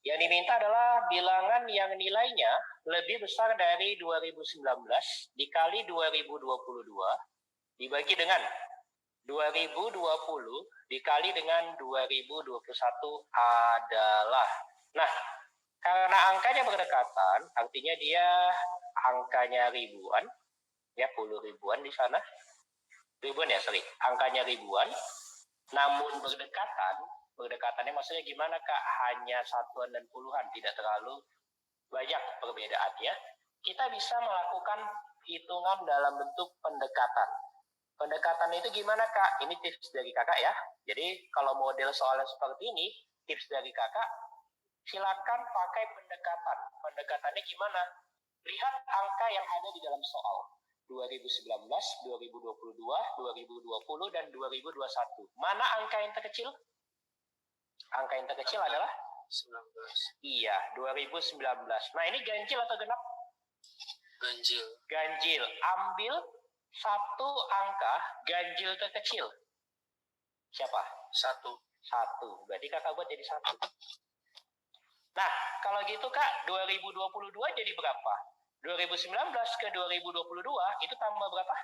Yang diminta adalah bilangan yang nilainya lebih besar dari 2019 dikali 2022 dibagi dengan 2020 dikali dengan 2021 adalah. Nah, karena angkanya berdekatan, artinya dia angkanya ribuan, ya puluh ribuan di sana. Ribuan ya, sorry. Angkanya ribuan, namun berdekatannya maksudnya gimana Kak? Hanya satuan dan puluhan, tidak terlalu banyak perbedaannya. Kita bisa melakukan hitungan dalam bentuk pendekatan. Pendekatan itu gimana Kak? Ini tips dari Kakak ya. Jadi kalau model soalnya seperti ini, tips dari Kakak, silakan pakai pendekatan. Pendekatannya gimana? Lihat angka yang ada di dalam soal. 2019, 2022, 2020, dan 2021. Mana angka yang terkecil? Angka yang terkecil adalah 19. Iya, 2019. Nah, ini ganjil atau genap? Ganjil. Ganjil. Ambil satu angka ganjil terkecil. Siapa? 1. 1. Berarti Kakak buat jadi 1. Nah, kalau gitu Kak, 2022 jadi berapa? 2019 ke 2022 itu tambah berapa?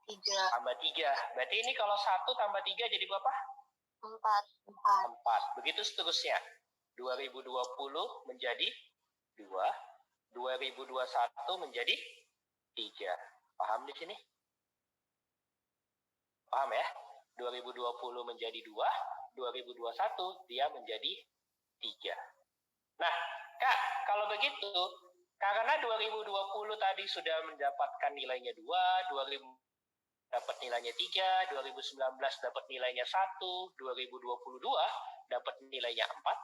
3. Tambah 3. Berarti ini kalau 1 tambah 3 jadi berapa? 4. 4. Begitu seterusnya. 2020 menjadi 2. 2021 menjadi 3. Paham di sini? Paham ya? 2020 menjadi 2. 2021 dia menjadi 3. Nah, Kak, kalau begitu, karena 2020 tadi sudah mendapatkan nilainya 2, 2000 dapat nilainya 3, 2019 dapat nilainya 1, 2022 dapat nilainya 4.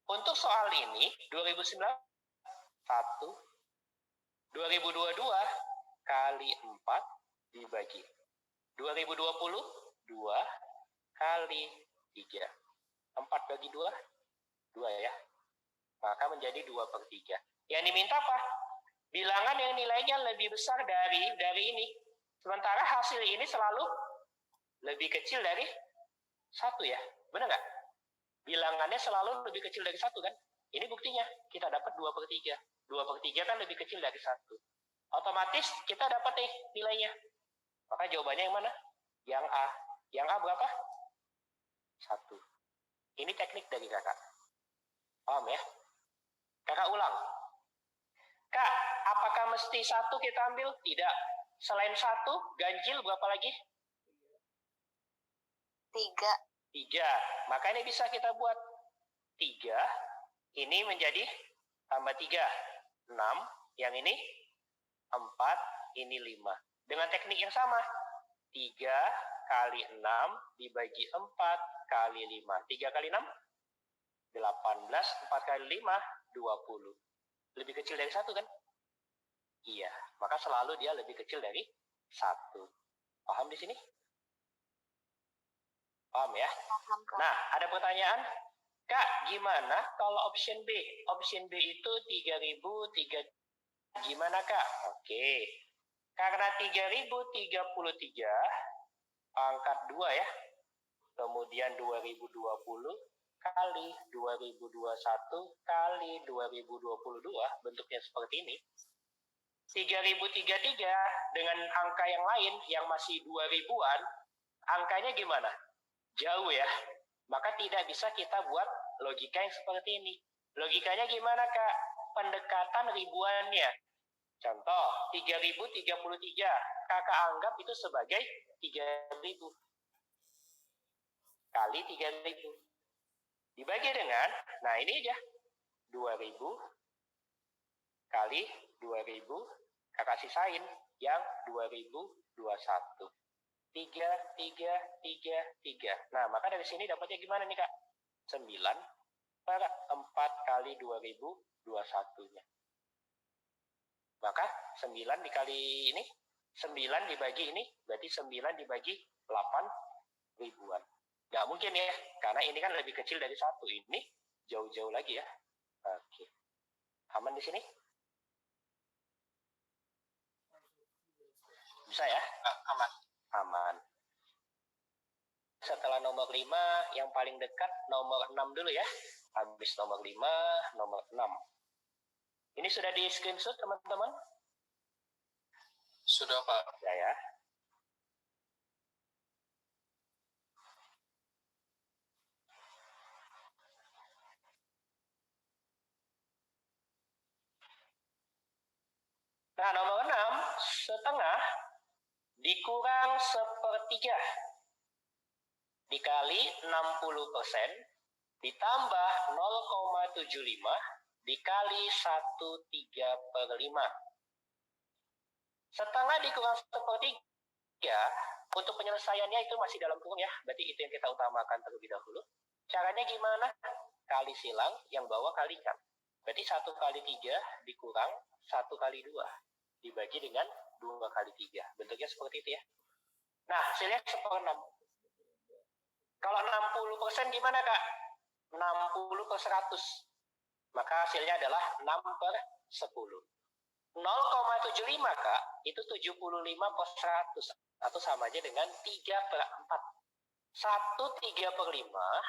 Untuk soal ini, 2019 1, 2022 kali 4 dibagi 2020 2 kali 3. 4 bagi 2, 2 ya. Maka menjadi 2/3. Yang diminta apa? Bilangan yang nilainya lebih besar dari ini. Sementara hasil ini selalu lebih kecil dari 1 ya. Benar nggak? Bilangannya selalu lebih kecil dari 1 kan? Ini buktinya. Kita dapat 2/3. 2/3 kan lebih kecil dari 1. Otomatis kita dapat nih nilainya. Maka jawabannya yang mana? Yang A. Yang A berapa? 1. Ini teknik dari Kakak. Paham ya? Kakak ulang. Kak, apakah mesti 1 kita ambil? Tidak. Selain 1, ganjil berapa lagi? 3. 3. Maka ini bisa kita buat 3. Ini menjadi tambah 3. 6. Yang ini 4. Ini 5. Dengan teknik yang sama. 3 kali 6 dibagi 4 kali 5. 3 kali 6? 18. 4 kali 5? 20. Lebih kecil dari 1 kan? Iya. Maka selalu dia lebih kecil dari 1. Paham di sini? Paham ya? Paham, Kak. Nah, ada pertanyaan? Kak, gimana kalau option B? Option B itu 3.003. Gimana Kak? Oke. Karena 3.033 pangkat 2 ya. Kemudian 2020 kali 2021 kali 2022 bentuknya seperti ini. 3.033 dengan angka yang lain yang masih 2 ribuan, angkanya gimana? Jauh ya. Maka tidak bisa kita buat logika yang seperti ini. Logikanya gimana Kak? Pendekatan ribuannya. Contoh, 3.033. Kakak anggap itu sebagai 3.000 kali 3.000. Dibagi dengan, nah ini aja. 2.000 kali 2.000. Kakak sisain yang 2021. 3, 3, 3, 3. Nah, maka dari sini dapatnya gimana nih Kak? 9 per 4 kali 2021-nya. Maka 9 dikali ini, 9 dibagi ini, berarti 9 dibagi 8 ribuan. Nggak mungkin ya, karena ini kan lebih kecil dari 1. Ini jauh-jauh lagi ya. Oke. Aman di sini? Bisa ya? Aman. Aman. setelah nomor 5, yang paling dekat nomor 6 dulu ya. Habis nomor 5, nomor 6. Ini sudah di screenshot teman-teman? Sudah, Pak. Ya. Nah, nomor 6, setengah dikurang sepertiga dikali 60% ditambah 0,75 dikali 1/3/5. Setengah dikurang sepertiga, untuk penyelesaiannya itu masih dalam kurung ya, berarti itu yang kita utamakan terlebih dahulu. Caranya gimana? Kali silang, yang bawah kalikan. Berarti 1 kali 3 dikurang 1 kali 2 dibagi dengan 2 kali 3. Bentuknya seperti itu ya. Nah, hasilnya 1/6. Kalau 60% gimana, Kak? 60/100. Maka hasilnya adalah 6/10. 0,75, Kak, itu 75/100. Atau sama aja dengan 3/4. 1/3/5,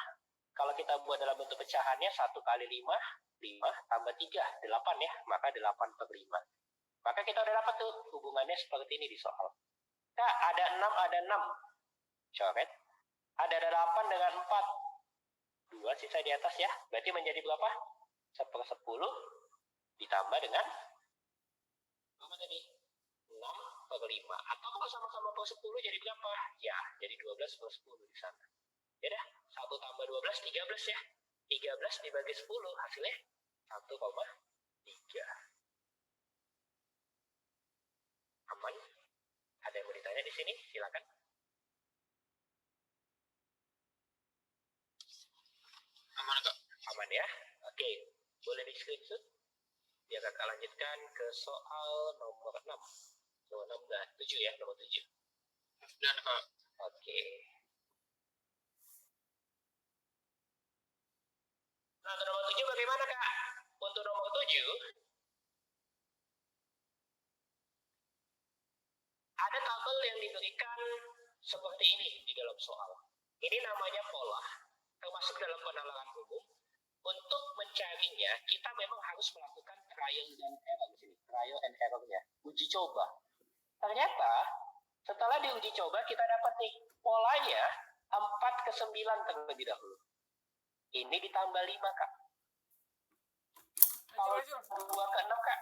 kalau kita buat dalam bentuk pecahannya, 1 kali 5, 5 tambah 3, 8 ya. Maka 8/5. Maka kita udah dapat tuh hubungannya seperti ini di soal. Kak, ada 6, ada 6. Coret. Ada 8 dengan 4. 2 sisa di atas ya. Berarti menjadi berapa? 1/10 ditambah dengan apa tadi? 6/5. Atau kalau sama-sama per 10 jadi berapa? Ya, jadi 12/10 di sana. Ya dah, 1 tambah 12, 13 ya. 13 dibagi 10, hasilnya 1,3. Aman? Ada yang mau ditanya di sini? Silakan. Aman, Kak. Aman ya? Oke, boleh di screenshot. Biar kakak lanjutkan ke soal nomor 6. Nomor 6 enggak, 7 ya, nomor 7. Dan, Kak. Oke. Nah, untuk nomor 7 bagaimana, Kak? Untuk nomor 7, ada tabel yang diberikan seperti ini di dalam soal. Ini namanya pola, termasuk dalam penalaran umum. Untuk mencarinya, kita memang harus melakukan trial dan error di sini. Trial and error-nya, uji coba. Ternyata, setelah diuji coba, kita dapat nih polanya 4/9 terlebih dahulu. Ini ditambah 5, Kak. Kalau 2/6, Kak.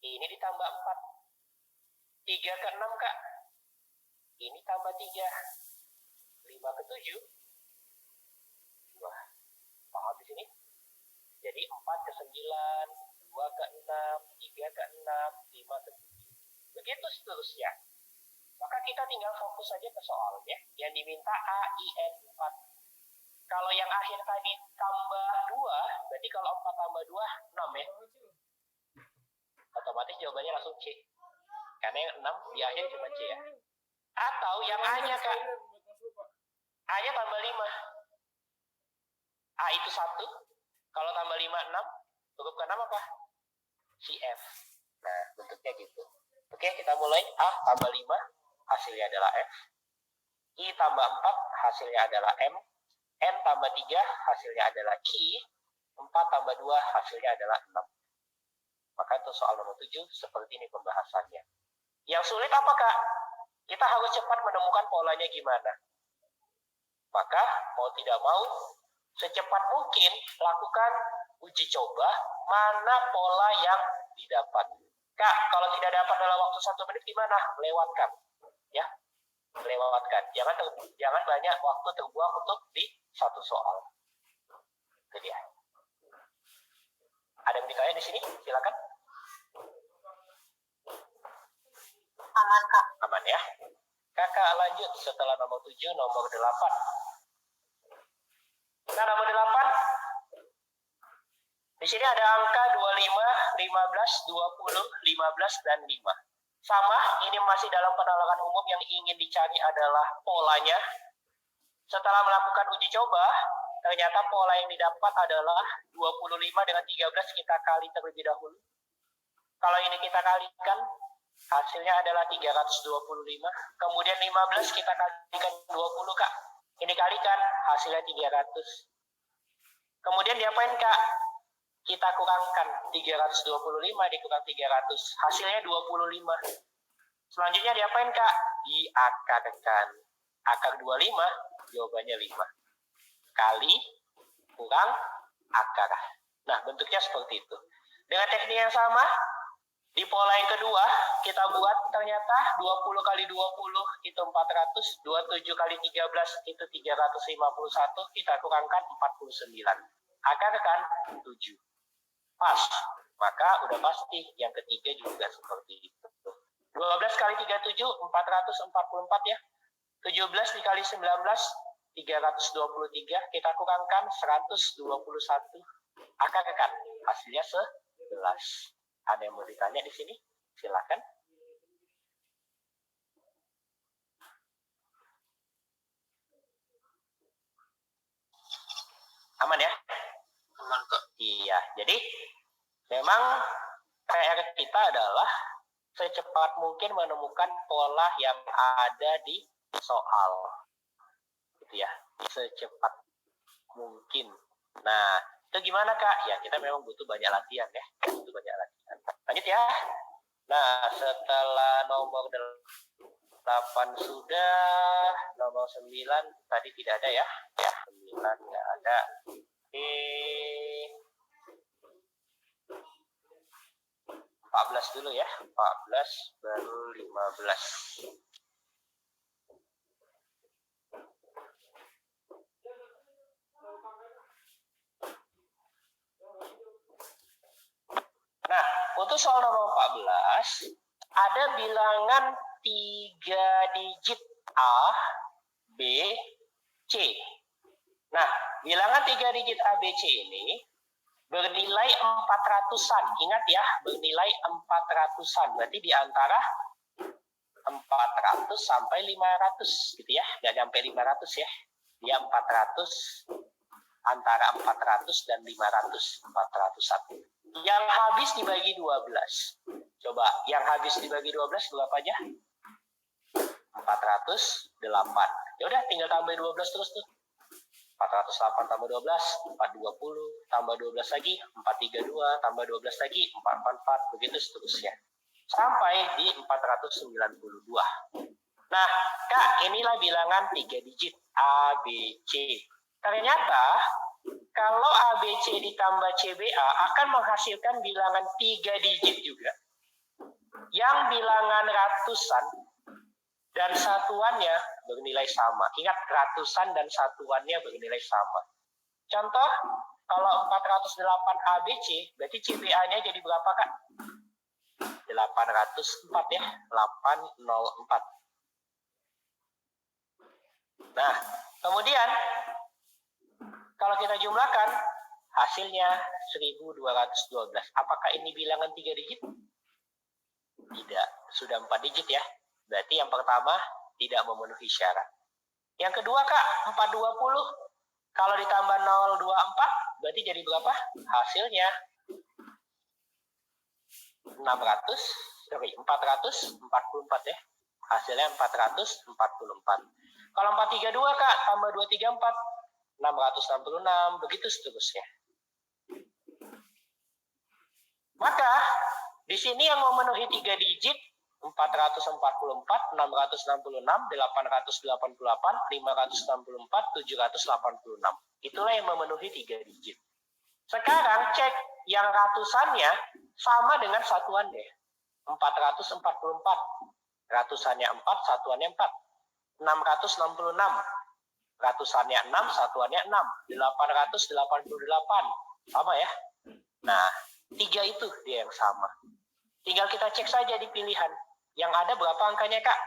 Ini ditambah 4. 3/6, Kak. Ini tambah 3. 5/7. Wah, paham di sini? Jadi 4/9, 2/6, 3/6, 5/7. Begitu seterusnya. Maka kita tinggal fokus saja ke soalnya yang diminta A, I, N, 4. Kalau yang akhir tadi tambah 2, berarti kalau 4 tambah 2, 6 ya. Otomatis jawabannya langsung C. Karena yang 6 di akhir cuma C ya. Atau yang A-nya, Kak. A-nya tambah 5. A itu 1. Kalau tambah 5, 6. Huruf ke-6 apa? CF. Nah, bentuknya gitu. Oke, kita mulai. A tambah 5, hasilnya adalah F. I tambah 4, hasilnya adalah M. N tambah 3, hasilnya adalah Q. 4 tambah 2, hasilnya adalah 6. Maka untuk soal nomor 7, seperti ini pembahasannya. Yang sulit apa, Kak? Kita harus cepat menemukan polanya gimana. Maka, mau tidak mau, secepat mungkin lakukan uji coba mana pola yang didapat. Kak, kalau tidak dapat dalam waktu 1 menit gimana? Lewatkan. Ya, lewatkan. Jangan banyak waktu terbuang untuk di satu soal. Itu dia. Ada yang ditanya di sini? Silakan. Aman, Kak. Aman ya. Kakak lanjut setelah nomor 7, nomor 8. Nah, nomor 8. Di sini ada angka 25, 15, 20, 15, dan 5. Sama, ini masih dalam penalaran umum. Yang ingin dicari adalah polanya. Setelah melakukan uji coba, ternyata pola yang didapat adalah 25 dengan 13 kita kali terlebih dahulu. Kalau ini kita kalikan, hasilnya adalah 325. Kemudian 15 kita kalikan 20, Kak. Ini kalikan, hasilnya 300. Kemudian diapain Kak? Kita kurangkan 325 dikurang 300, hasilnya 25. Selanjutnya diapain Kak? Diakarkan. Akar 25, jawabannya 5. Kali kurang akar. Nah, bentuknya seperti itu. Dengan teknik yang sama, di pola yang kedua, kita buat ternyata 20 kali 20 itu 400, 27 kali 13 itu 351, kita kurangkan 49. Akarkan 7. Pas. Maka udah pasti yang ketiga juga seperti itu. 12 kali 37, 444 ya. 17 dikali 19, 323. Kita kurangkan 121. Akarkan. Hasilnya 11. Ada yang mau ditanya di sini? Silakan. Aman ya? Aman Kak. Iya, jadi memang PR kita adalah secepat mungkin menemukan pola yang ada di soal. Gitu ya, secepat mungkin. Nah, itu gimana Kak? Ya, kita memang butuh banyak latihan ya. Butuh banyak latihan. Lanjut ya. Nah, setelah nomor 8 sudah, nomor 9 tadi tidak ada ya. Ya, 9 tidak ada. Oke. 14 dulu ya. 14 baru 15. Nah, untuk soal nomor 14, ada bilangan 3 digit A, B, C. Nah, bilangan 3 digit A, B, C ini bernilai 400-an. Ingat ya, bernilai 400-an. Berarti di antara 400 sampai 500 gitu ya. Nggak sampai 500 ya. Dia 400, antara 400 dan 500, 400-an. Yang habis dibagi 12. Coba, yang habis dibagi 12 berapa aja? 408. Ya udah, tinggal tambah 12 terus tuh. 408 tambah 12, 420, tambah 12 lagi, 432, tambah 12 lagi, 444, begitu seterusnya. Sampai di 492. Nah, Kak, inilah bilangan 3 digit A, B, C. Ternyata, kalau ABC ditambah CBA akan menghasilkan bilangan 3 digit juga. Yang bilangan ratusan dan satuannya bernilai sama. Ingat, ratusan dan satuannya bernilai sama. Contoh, kalau 408 ABC, berarti CBA-nya jadi berapa, Kak? 804 ya, 804. Nah, kemudian kalau kita jumlahkan, hasilnya 1212. Apakah ini bilangan 3 digit? Tidak, sudah 4 digit ya. Berarti yang pertama tidak memenuhi syarat. Yang kedua Kak, 420. Kalau ditambah 024, berarti jadi berapa? Hasilnya 444 ya. Hasilnya 444. Kalau 432 Kak, tambah 234, 666, begitu seterusnya. Maka di sini yang memenuhi 3 digit 444, 666, 888, 564, 786. Itulah yang memenuhi 3 digit. Sekarang cek yang ratusannya sama dengan satuannya. 444. Ratusannya 4, satuannya 4. 666. Ratusannya 6, satuannya 6. 888. Sama ya. Nah, 3 itu dia yang sama. Tinggal kita cek saja di pilihan. Yang ada berapa angkanya, Kak?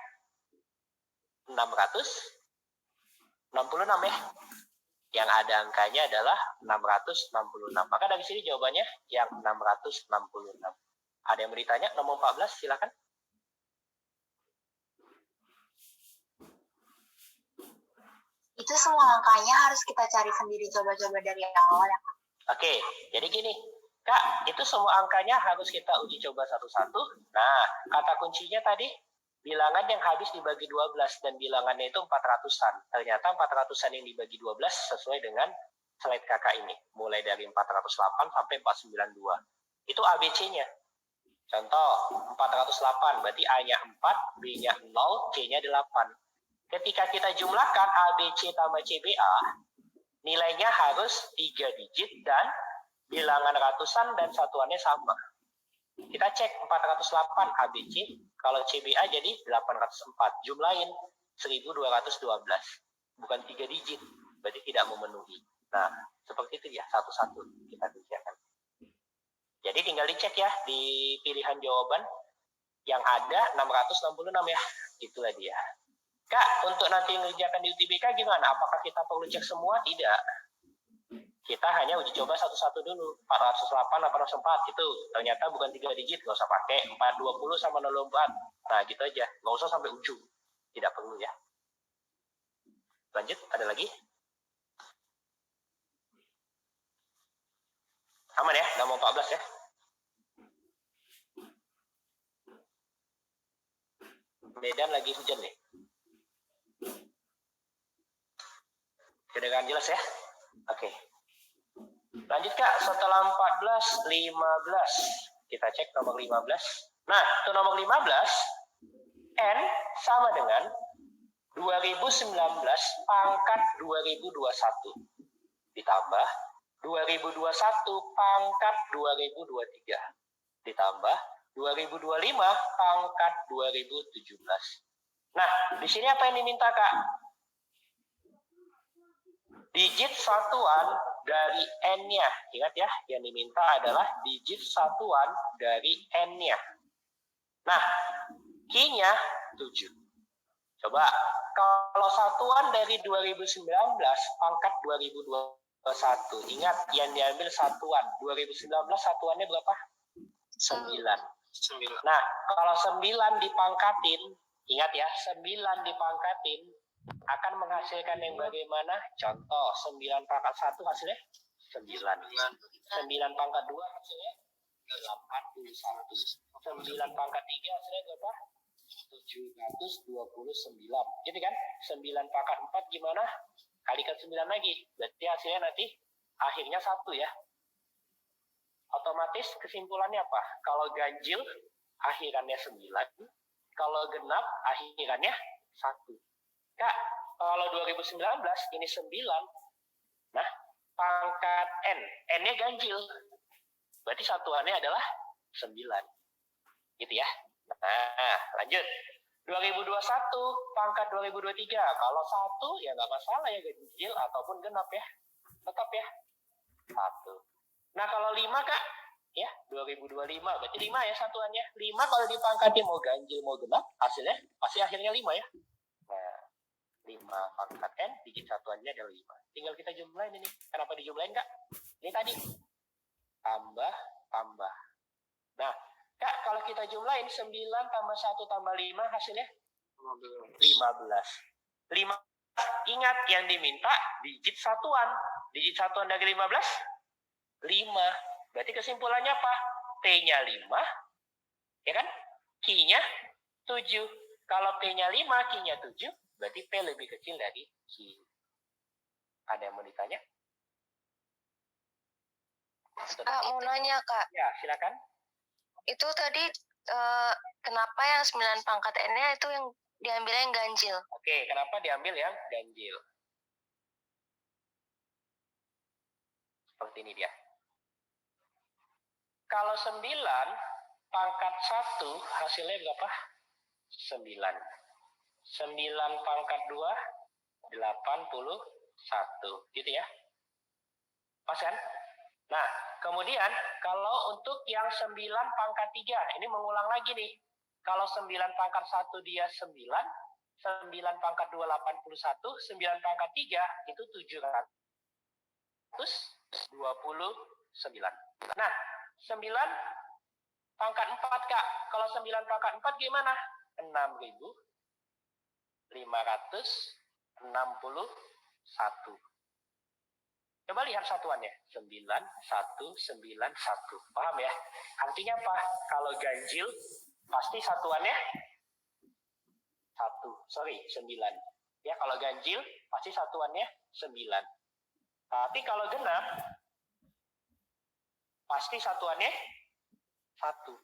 666 ya. Yang ada angkanya adalah 666. Maka dari sini jawabannya yang 666. Ada yang bertanya? Nomor 14, silakan. Itu semua angkanya harus kita cari sendiri, coba-coba dari awal ya. Oke, jadi gini. Kak, itu semua angkanya harus kita uji coba satu-satu. Nah, kata kuncinya tadi bilangan yang habis dibagi 12 dan bilangannya itu 400-an. Ternyata 400-an yang dibagi 12 sesuai dengan slide kakak ini. Mulai dari 408 sampai 492. Itu ABC-nya. Contoh, 408 berarti A-nya 4, B-nya 0, C-nya 8. Ketika kita jumlahkan ABC tambah CBA, nilainya harus 3 digit dan bilangan ratusan dan satuannya sama. Kita cek 408 ABC, kalau CBA jadi 804, jumlahin 1212, bukan 3 digit, berarti tidak memenuhi. Nah, seperti itu ya, satu-satu kita kerjakan. Jadi tinggal dicek ya di pilihan jawaban yang ada 666 ya, itulah dia. Kak, untuk nanti mengerjakan di UTBK gimana? Apakah kita perlu cek semua? Tidak. Kita hanya uji coba satu-satu dulu. 408, 804 itu ternyata bukan 3 digit, nggak usah pakai. 420 sama 04. Nah, gitu aja. Nggak usah sampai ujung. Tidak perlu ya. Lanjut, ada lagi? Aman ya, udah mau 14 ya. Medan lagi hujan nih. Kedengaran jelas ya? Oke. Lanjut Kak, setelah 14, 15. Kita cek nomor 15. Nah, untuk nomor 15, N sama dengan 2019 pangkat 2021 ditambah 2021 pangkat 2023 ditambah 2025 pangkat 2017. Nah, di sini apa yang diminta Kak? Digit satuan dari N-nya. Ingat ya, yang diminta adalah digit satuan dari N-nya. Nah, Q-nya 7. Coba, kalau satuan dari 2019 pangkat 2021. Ingat, yang diambil satuan. 2019 satuannya berapa? 9. 9. Nah, kalau 9 dipangkatin, ingat ya, 9 dipangkatin akan menghasilkan yang bagaimana? Contoh, 9 pangkat 1 hasilnya 9. 9 pangkat 2 hasilnya 81. 9 pangkat 3 hasilnya berapa? 729. Gitu kan? 9 pangkat 4 gimana? Kalikan 9 lagi. Berarti hasilnya nanti akhirnya 1 ya. Otomatis kesimpulannya apa? Kalau ganjil akhirannya 9, kalau genap akhirannya 1. Kak, kalau 2019 ini 9, nah pangkat N, N-nya ganjil, berarti satuannya adalah 9. Gitu ya. Nah, lanjut. 2021 pangkat 2023, kalau 1 ya nggak masalah ya ganjil ataupun genap ya. Tetap ya. 1. Nah, kalau 5 Kak, ya 2025, berarti 5 ya satuannya. 5 kalau dipangkatin mau ganjil mau genap, hasilnya pasti akhirnya 5 ya. Nah, 5 pangkat N, digit satuannya adalah 5. Tinggal kita jumlahin ini. Kenapa dijumlahin Kak? Ini tadi. Tambah. Nah, Kak, kalau kita jumlahin 9 tambah 1 tambah 5 hasilnya 15. 5. Ingat yang diminta digit satuan. Digit satuan dari 15? 5. Berarti kesimpulannya apa? P-nya 5. Ya kan? Q-nya 7. Kalau P-nya 5, Q-nya 7, berarti P lebih kecil dari Q. Ada yang mau ditanya? Kak, mau nanya Kak, Ya, silakan. itu tadi kenapa yang 9 pangkat N-nya itu yang diambilnya yang ganjil? Oke, kenapa diambil yang ganjil? Seperti ini dia. Kalau 9 pangkat 1 hasilnya berapa? 9. 9 pangkat 2 81. Gitu ya. Pas kan? Nah, kemudian kalau untuk yang 9 pangkat 3, ini mengulang lagi nih. Kalau 9 pangkat 1 dia 9, 9 pangkat 2 81, 9 pangkat 3 itu 729. Nah, 9 pangkat 4 Kak. Kalau 9 pangkat 4 gimana? 6.561. Coba lihat satuannya. 9191. Paham ya? Artinya apa? Kalau ganjil pasti satuannya sorry 9. Ya, kalau ganjil pasti satuannya 9. Tapi kalau genap pasti satuannya 1.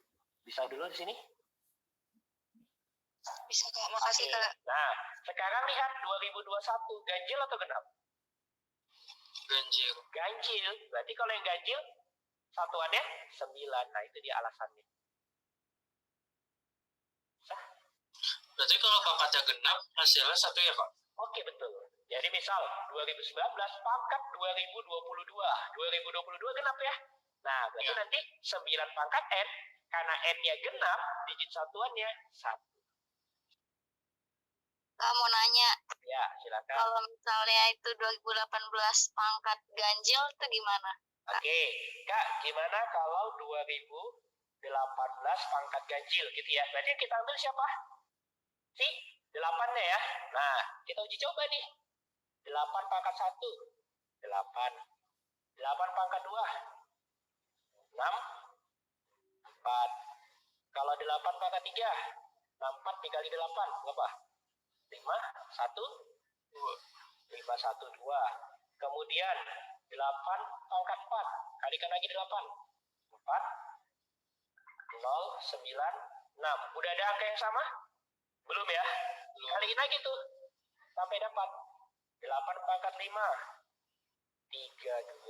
Bisa dulu di sini? Bisa Kak, makasih Kak. Nah, sekarang lihat 2021 ganjil atau genap? Ganjil. Ganjil. Berarti kalau yang ganjil satuannya 9. Nah, itu dia alasannya. Sah? Berarti kalau pangkatnya genap, hasilnya 1 ya Kak? Oke, betul. Jadi misal 2019 pangkat 2022. 2022 genap ya. Nah, berarti nanti 9 pangkat N, karena N-nya genap, digit satuannya 1. Kak mau nanya, Ya, silakan. kalau misalnya itu 2018 pangkat ganjil itu gimana? Oke, Kak, gimana kalau 2018 pangkat ganjil gitu ya? Berarti yang kita ambil siapa? Si 8-nya ya. Nah, kita uji coba nih. 8 pangkat 1, 8. 8 pangkat 2, 6, 4. Kalau 8 pangkat 3, 64 dikali 8, berapa? 5, 1, 2. 5, 1, 2. Kemudian 8 pangkat 4, kalikan lagi 8. 4, 0, 9, 6. Udah ada angka yang sama? Belum ya? Kaliin lagi tuh. Sampai dapat. 8 pangkat 5. 3, 2,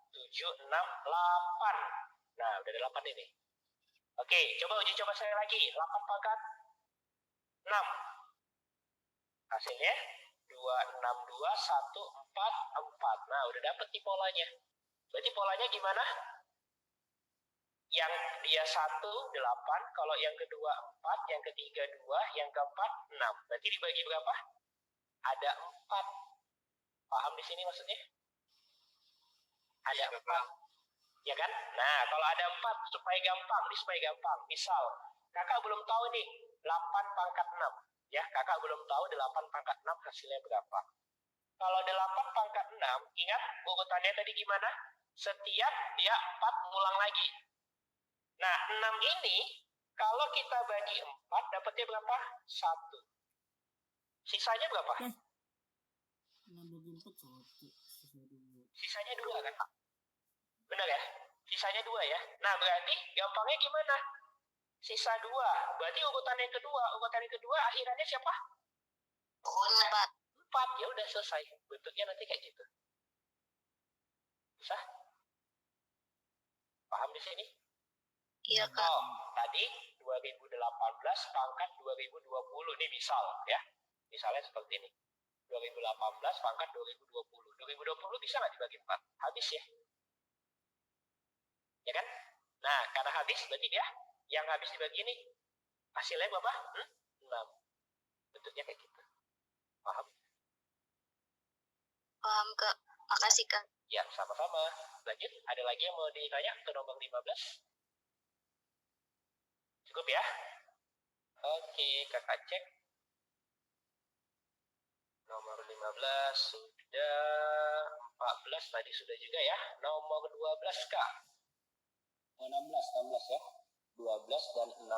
7, 6, 8. Nah, udah ada 8 ini. Oke, coba uji coba saya lagi. 8 pangkat 6. Hasilnya 2, 6, 2, 1, 4, 4. Nah, udah dapet nih polanya. Berarti polanya gimana? Yang dia 1, 8. Kalau yang kedua 4, yang ketiga 2, yang keempat 6. Berarti dibagi berapa? Ada 4. Paham di sini maksudnya? Ada 4. Ya kan? Nah, kalau ada 4, supaya gampang. Ini supaya gampang. Misal, kakak belum tahu nih, 8 pangkat 6. Ya, kakak belum tahu 8 pangkat 6 hasilnya berapa. Kalau 8 pangkat 6, ingat urutannya tadi gimana? Setiap dia 4 ngulang lagi. Nah, 6 ini, kalau kita bagi 4, dapatnya berapa? 1. Sisanya berapa? 6 bagi 4, 1. Sisanya 2 kan? Benar ya? Sisanya 2 ya? Nah, berarti gampangnya gimana? Sisa 2. Berarti urutan yang kedua akhirannya siapa? 4. 4. Ya udah selesai. Bentuknya nanti kayak gitu. Bisa? Paham di sini? Iya Kak. Oh, tadi 2018 pangkat 2020. Ini misal ya. Misalnya seperti ini. 2018 pangkat 2020. 2020 bisa nggak dibagi 4? Habis ya? Ya kan? Nah, karena habis berarti dia yang habis dibagi ini hasilnya berapa? 6. Bentuknya kayak gitu. Paham? Paham Kak. Makasih Kak. Ya, sama-sama. Lanjut, ada lagi yang mau ditanya ke nomor 15? Cukup ya? Oke, kakak cek. Nomor 15 sudah, 14 tadi sudah juga ya. Nomor 12 Kak. 16 ya. 12 dan 16.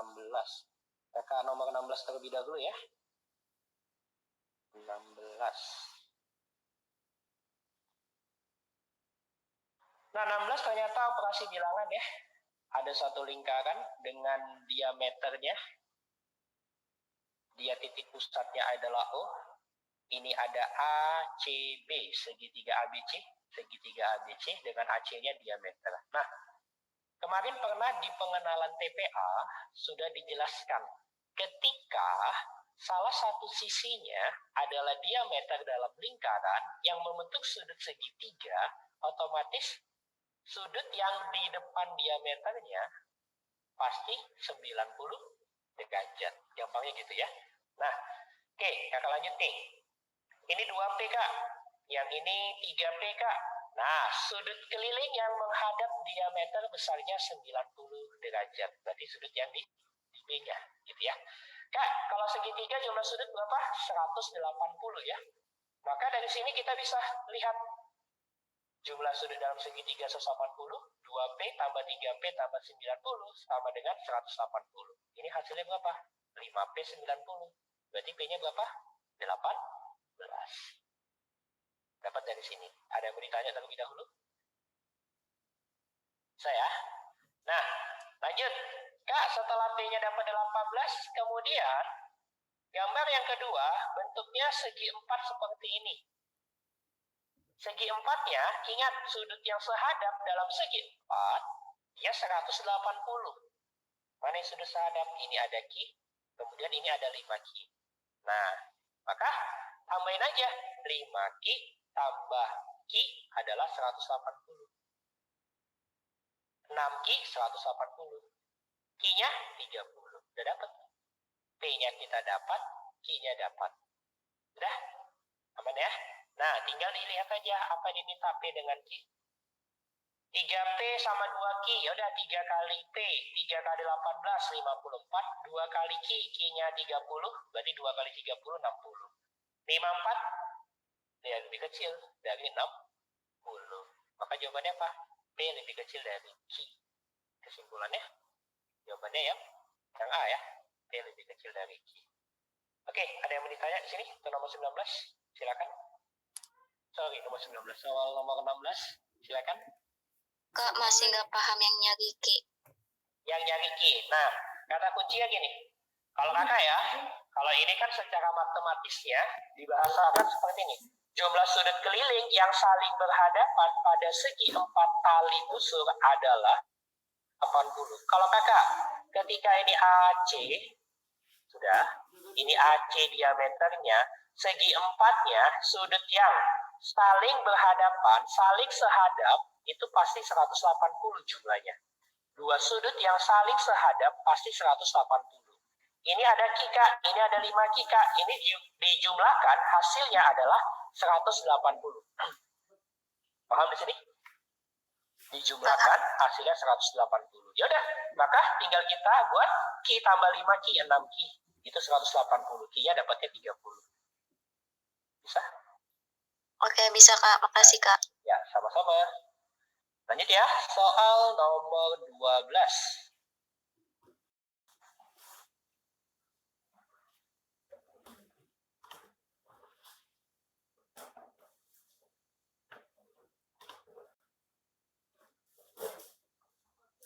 Kakak nomor 16 terlebih dahulu ya. 16. Nah, 16 ternyata operasi bilangan ya. Ada satu lingkaran dengan diameternya. Dia titik pusatnya adalah O. Ini ada ACB, segitiga ABC. Segitiga ABC dengan AC-nya diameter. Nah, kemarin pernah di pengenalan TPA sudah dijelaskan. Ketika salah satu sisinya adalah diameter dalam lingkaran yang membentuk sudut segitiga, otomatis sudut yang di depan diameternya pasti 90 derajat. Gampangnya gitu ya. Nah, oke, kakak lanjut nih. Ini 2P Kak. Yang ini 3P Kak. Nah, sudut keliling yang menghadap diameter besarnya 90 derajat. Berarti sudut yang di B-nya, gitu ya. Kak, kalau segitiga jumlah sudut berapa? 180 ya. Maka dari sini kita bisa lihat jumlah sudut dalam segitiga 180, 2P tambah 3P tambah 90 sama dengan 180. Ini hasilnya berapa? 5P 90. Berarti P-nya berapa? 18. Dapat dari sini. Ada yang mau ditanya terlebih dahulu? Saya. Nah, lanjut. Kak, setelah P-nya dapat 18, kemudian gambar yang kedua bentuknya segi 4 seperti ini. Segi 4-nya, ingat sudut yang sehadap dalam segi 4, dia 180. Mana yang sudut sehadap? Ini ada Q, kemudian ini ada 5Q. Nah, maka tambahin aja. 5Q tambah Q adalah 180. 6Q 180. Q-nya 30. Udah dapat. P-nya kita dapat, Q-nya dapat. Udah? Aman ya? Nah, tinggal dilihat aja apa diminta P dengan Q. 3P sama 2Q. Ya udah 3 kali P, 3 kali 18, 54. 2 kali Q, Q-nya 30. Berarti 2 kali 30, 60. 54 ya lebih kecil dari 60. Maka jawabannya apa? P lebih kecil dari Q. Kesimpulannya, jawabannya yang A ya. P lebih kecil dari Q. Oke, ada yang mau ditanya di sini? Untuk nomor 19, silakan. Sorry, nomor 19. Soal nomor 16, silakan. Kak, masih nggak paham yang nyari Q. Yang nyari Q. Nah, kata kuncinya gini. Kalau kakak ya, kalau ini kan secara matematisnya dibahasakan seperti ini. Jumlah sudut keliling yang saling berhadapan pada segi 4 tali busur adalah 80. Kalau kakak, ketika ini AC, sudah, ini AC diameternya, segi 4-nya, sudut yang saling berhadapan, saling sehadap, itu pasti 180 jumlahnya. Dua sudut yang saling sehadap pasti 180. Ini ada Q, Kak, ini ada 5Q, Kak. Ini dijumlahkan, hasilnya adalah 180. Paham di sini? Dijumlahkan, hasilnya 180. Ya udah, maka tinggal kita buat Q tambah 5Q, 6Q. Itu 180. Q-nya dapatnya 30. Bisa? Oke, bisa Kak. Makasih Kak. Ya, sama-sama. Lanjut ya, soal nomor 12.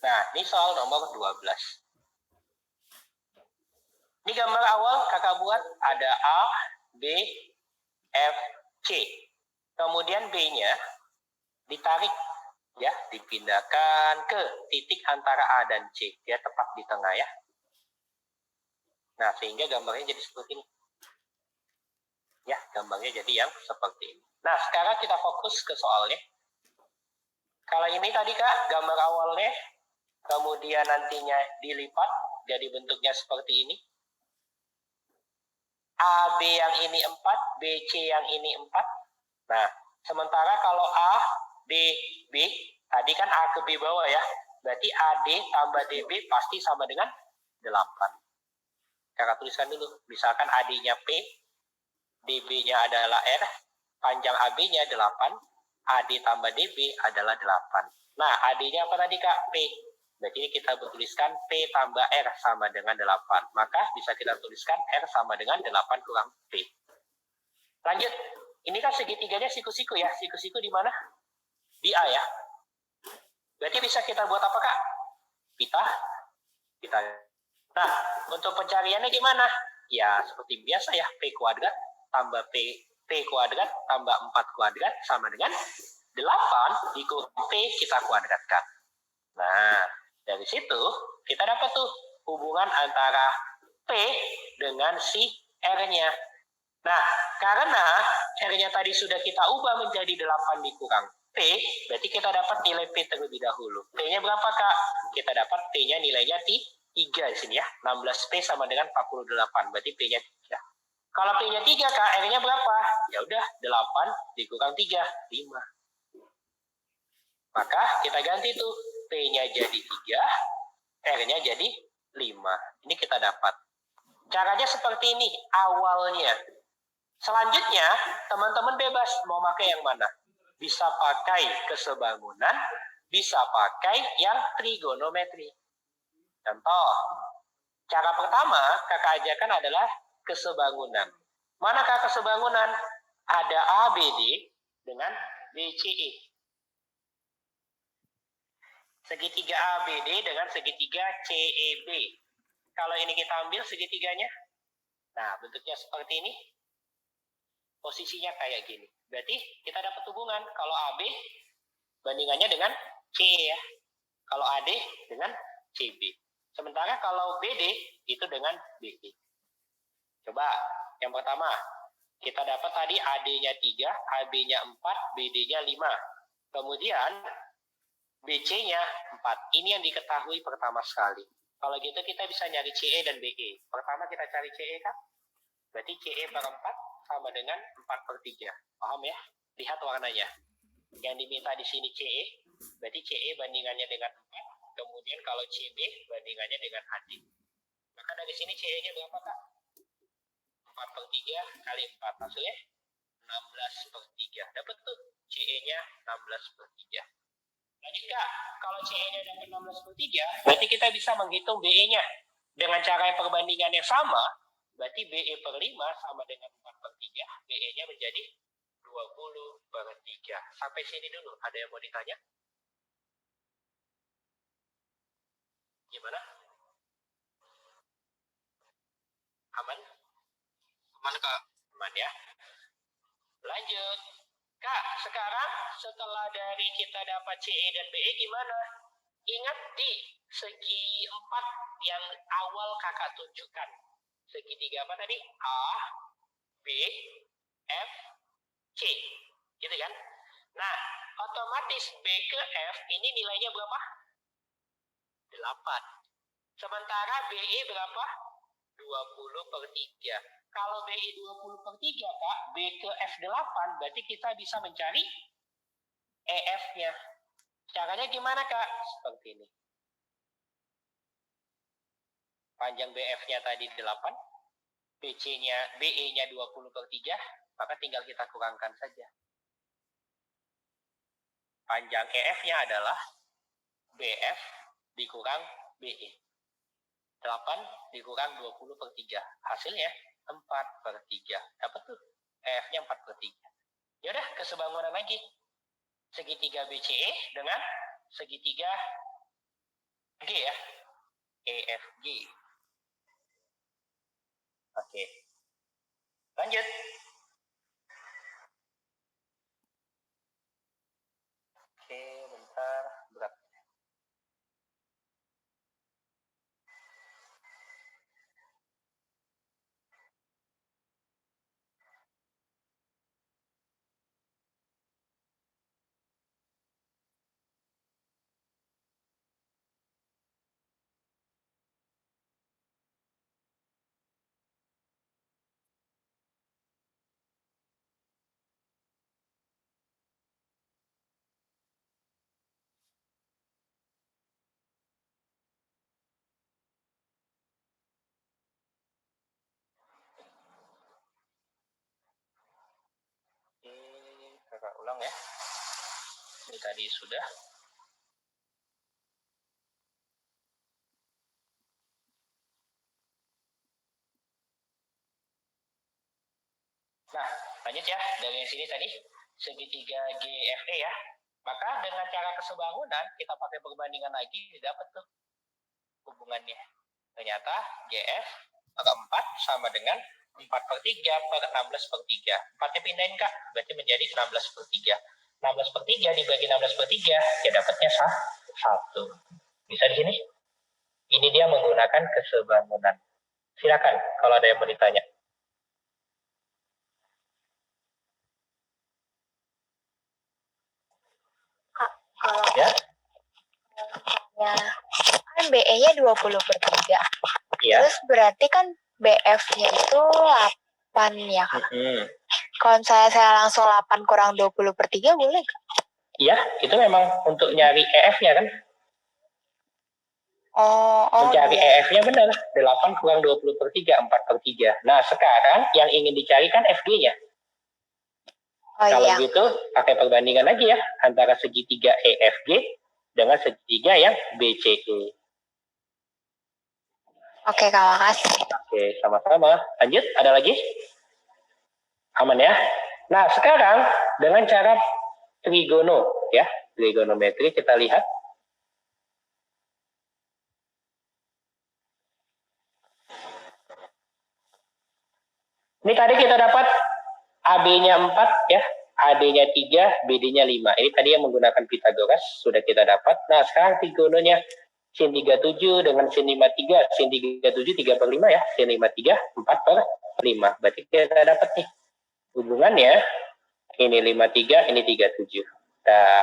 Nah, ini soal nomor 12. Ini gambar awal kakak buat ada A, B, F, C. Kemudian B-nya ditarik, ya, dipindahkan ke titik antara A dan C. Dia tepat di tengah ya. Nah, sehingga gambarnya jadi seperti ini. Ya, gambarnya jadi yang seperti ini. Nah, sekarang kita fokus ke soalnya. Kalau ini tadi Kak, gambar awalnya, kemudian nantinya dilipat, jadi bentuknya seperti ini. AB yang ini 4, BC yang ini 4. Nah, sementara kalau A, D, B, tadi kan A ke B bawah ya. Berarti AD tambah DB pasti sama dengan 8. Kakak tuliskan dulu. Misalkan AD-nya P, DB-nya adalah R, panjang AB-nya 8, AD tambah DB adalah 8. Nah, AD-nya apa tadi Kak? P. Berarti ini kita tuliskan P tambah R sama dengan 8. Maka bisa kita tuliskan R sama dengan 8 kurang P. Lanjut. Ini kan segitiganya siku-siku ya. Siku-siku di mana? Di A ya. Berarti bisa kita buat apa Kak? Pita. Nah, untuk pencariannya gimana? Ya, seperti biasa ya. P kuadrat tambah P kuadrat tambah 4 kuadrat sama dengan 8 dikurang P kita kuadratkan. Nah, dari situ kita dapat tuh hubungan antara P dengan si R-nya. Nah, karena R-nya tadi sudah kita ubah menjadi 8 dikurang P, berarti kita dapat nilai P terlebih dahulu. P-nya berapa Kak? Kita dapat P-nya nilainya 3 di sini ya. 16P sama dengan 48, berarti P-nya 3. Kalau P-nya 3 Kak, R-nya berapa? Ya udah, 8 dikurang 3, 5. Maka kita ganti tuh. P-nya jadi 3, R-nya jadi 5. Ini kita dapat. Caranya seperti ini awalnya. Selanjutnya, teman-teman bebas mau pakai yang mana. Bisa pakai kesebangunan, bisa pakai yang trigonometri. Contoh, cara pertama kakak ajarkan adalah kesebangunan. Manakah kesebangunan? Ada ABD dengan BCE. Segitiga ABD dengan segitiga CEB. Kalau ini kita ambil segitiganya, nah bentuknya seperti ini. Posisinya kayak gini. Berarti kita dapat hubungan kalau AB bandingannya dengan CE ya. Kalau AD dengan CB. Sementara kalau BD itu dengan BE. Coba yang pertama, kita dapat tadi AD-nya 3, AB-nya 4, BD-nya 5. Kemudian BC-nya 4. Ini yang diketahui pertama sekali. Kalau gitu kita bisa nyari CE dan BE. Pertama kita cari CE kan? Berarti CE per 4 sama dengan 4/3. Paham ya? Lihat warnanya. Yang diminta di sini CE, berarti CE bandingannya dengan 4. Kemudian kalau CB bandingannya dengan AD. Maka dari sini CE-nya berapa Kak? 4/3 kali 4. Hasilnya 16/3. Dapat tuh CE-nya 16/3. Lanjut Kak, kalau CE-nya dapat 16/3, berarti kita bisa menghitung BE-nya. Dengan cara perbandingan yang sama, berarti BE per 5 sama dengan 4/3, BE-nya menjadi 20/3. Sampai sini dulu, ada yang mau ditanya? Gimana? Aman? Aman Kak. Aman ya? Lanjut. Kak, sekarang setelah dari kita dapat CE dan BE gimana? Ingat di segi 4 yang awal kakak tunjukkan. Segitiga apa tadi? A, B, F, C. Gitu kan? Nah, otomatis B ke F ini nilainya berapa? 8. Sementara BE berapa? 20/3. Kalau BE 20/3, Kak, B ke F8, berarti kita bisa mencari EF-nya. Caranya gimana, Kak? Seperti ini. Panjang BF-nya tadi 8, BE-nya 20/3, maka tinggal kita kurangkan saja. Panjang EF-nya adalah BF dikurang BE. 8 dikurang 20/3. Hasilnya 4/3. Dapat tuh EF-nya 4/3. Yaudah, kesebangunan lagi. Segitiga BCE dengan segitiga G ya. EFG. Oke. Lanjut. Oke, bentar. Berat. Oke, kakak ulang ya. Ini tadi sudah. Nah, lanjut ya. Dari sini tadi, segitiga GFE ya. Maka dengan cara kesebangunan, kita pakai perbandingan lagi, dapat tuh hubungannya. Ternyata GF per 4 sama dengan 4/3 per 16/3. 4-nya pindahin Kak, berarti menjadi 16/3. 16/3 dibagi 16/3, ya dapatnya 1. Bisa di sini? Ini dia menggunakan kesebangunan. Silakan kalau ada yang mau ditanya. Kalau Ya? kan BE-nya 20/3. Iya. Terus berarti kan BF-nya itu 8 ya Kak. Kalau misalnya saya langsung 8 kurang 20/3 boleh nggak? Iya, itu memang untuk nyari EF-nya kan? Mencari iya. EF-nya benar. 8 kurang 20/3, 4/3. Nah, sekarang yang ingin dicari kan FG-nya. Kalau Iya. gitu, pakai perbandingan lagi ya. Antara segitiga EFG dengan segitiga yang BCE. Oke, Kak, makasih. Oke, sama-sama. Lanjut, ada lagi? Aman ya? Nah, sekarang dengan cara trigono, ya, trigonometri kita lihat. Ini tadi kita dapat AB-nya 4, ya, AD-nya 3, BD-nya 5. Ini tadi yang menggunakan Pitagoras, sudah kita dapat. Nah, sekarang trigononya sin 37 dengan sin 53, sin 37 3 per 5 ya, sin 53 4 per 5. Berarti kita dapat nih hubungannya, ini 53, ini 37. Nah,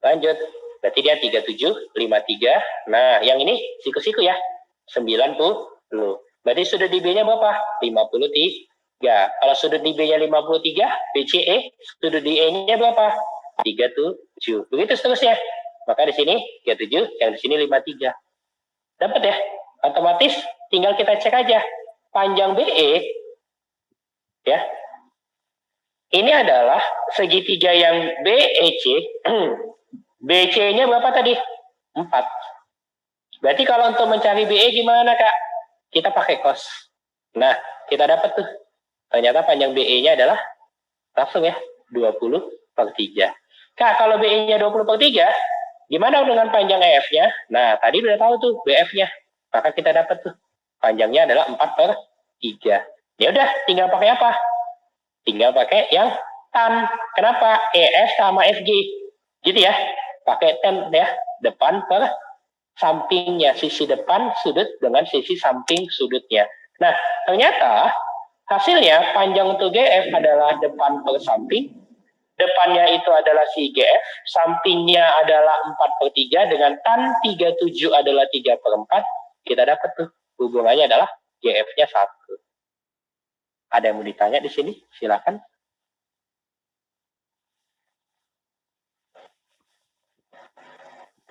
lanjut, berarti dia 37, 53. Nah, yang ini siku-siku ya, 90. Berarti sudut di B-nya berapa? 53. Kalau sudut di B-nya 53, BCE, sudut di E-nya berapa? 37. Begitu seterusnya. Maka di sini 37, yang di sini 53. Dapat ya? Otomatis tinggal kita cek aja. Panjang BE, ya, ini adalah segitiga yang BEC. BC-nya berapa tadi? 4. Berarti kalau untuk mencari BE gimana, Kak? Kita pakai cos. Nah, kita dapat tuh. Ternyata panjang BE-nya adalah langsung ya, 20 per 3. Kak, kalau BE-nya 20 per 3, gimana dengan panjang EF-nya? Nah, tadi udah tahu tuh BF-nya. Maka kita dapat tuh. Panjangnya adalah 4 per 3. Ya udah, tinggal pakai apa? Tinggal pakai yang tan. Kenapa? EF sama FG. Gitu ya. Pakai tan ya. Depan per sampingnya, sisi depan sudut dengan sisi samping sudutnya. Nah, ternyata hasilnya panjang untuk GF adalah depan per samping, depannya itu adalah si GF, sampingnya adalah 4 per 3, dengan tan 37 adalah 3 per 4, kita dapat tuh hubungannya adalah GF-nya 1. Ada yang mau ditanya di sini? Silakan.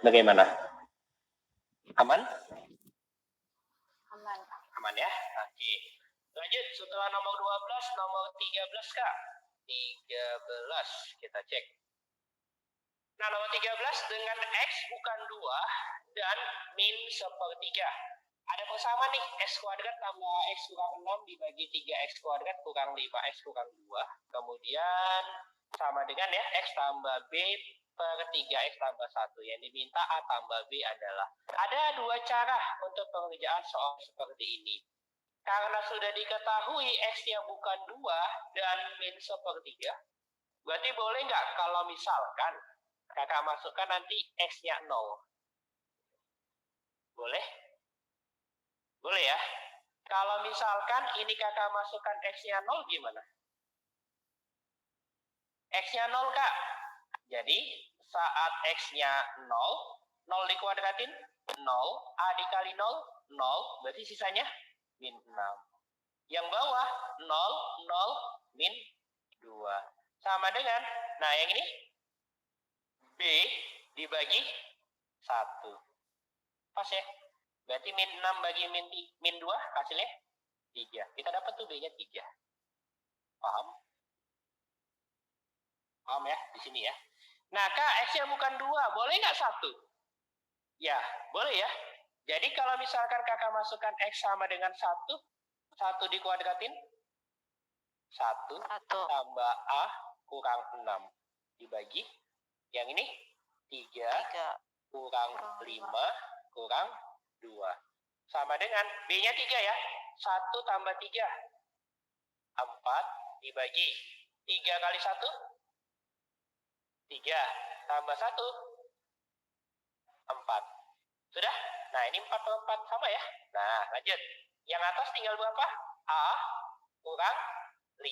Bagaimana? Aman? Aman. Aman ya? Oke. Lanjut, setelah nomor 12, nomor 13, Kak. 13, kita cek. Nah, nomor 13 dengan X bukan 2 dan min sepertiga. Ada persamaan nih, X kuadrat tambah X kurang 6 dibagi 3X kuadrat kurang 5X kurang 2. Kemudian sama dengan ya, X tambah B per 3X tambah 1. Yang diminta A tambah B adalah. Ada dua cara untuk pengerjaan soal seperti ini. Karena sudah diketahui X-nya bukan 2 dan min sepertiga, berarti boleh nggak kalau misalkan kakak masukkan nanti X-nya 0? Boleh? Boleh ya? Kalau misalkan ini kakak masukkan X-nya 0 gimana? X-nya 0, Kak. Jadi saat X-nya 0, 0 dikuadratin, 0, A dikali 0, 0, berarti sisanya min 6. Yang bawah 0, 0, min 2. Sama dengan, nah yang ini, B dibagi 1. Pas ya? Berarti min 6 bagi min 2 hasilnya 3. Kita dapat tuh B-nya 3. Paham? Paham ya? Di sini ya. Nah, Kak, X-nya bukan 2. Boleh nggak 1? Ya, boleh ya. Jadi kalau misalkan kakak masukkan X sama dengan 1, 1 dikuadratin, 1 tambah A kurang 6 dibagi, yang ini 3 kurang 5 kurang 2. Sama dengan B-nya 3 ya. 1 tambah 3, 4 dibagi 3 kali 1, 3 tambah 1, 4. Sudah? Nah, ini 4 per 4 sama ya. Nah, lanjut. Yang atas tinggal berapa? A kurang 5.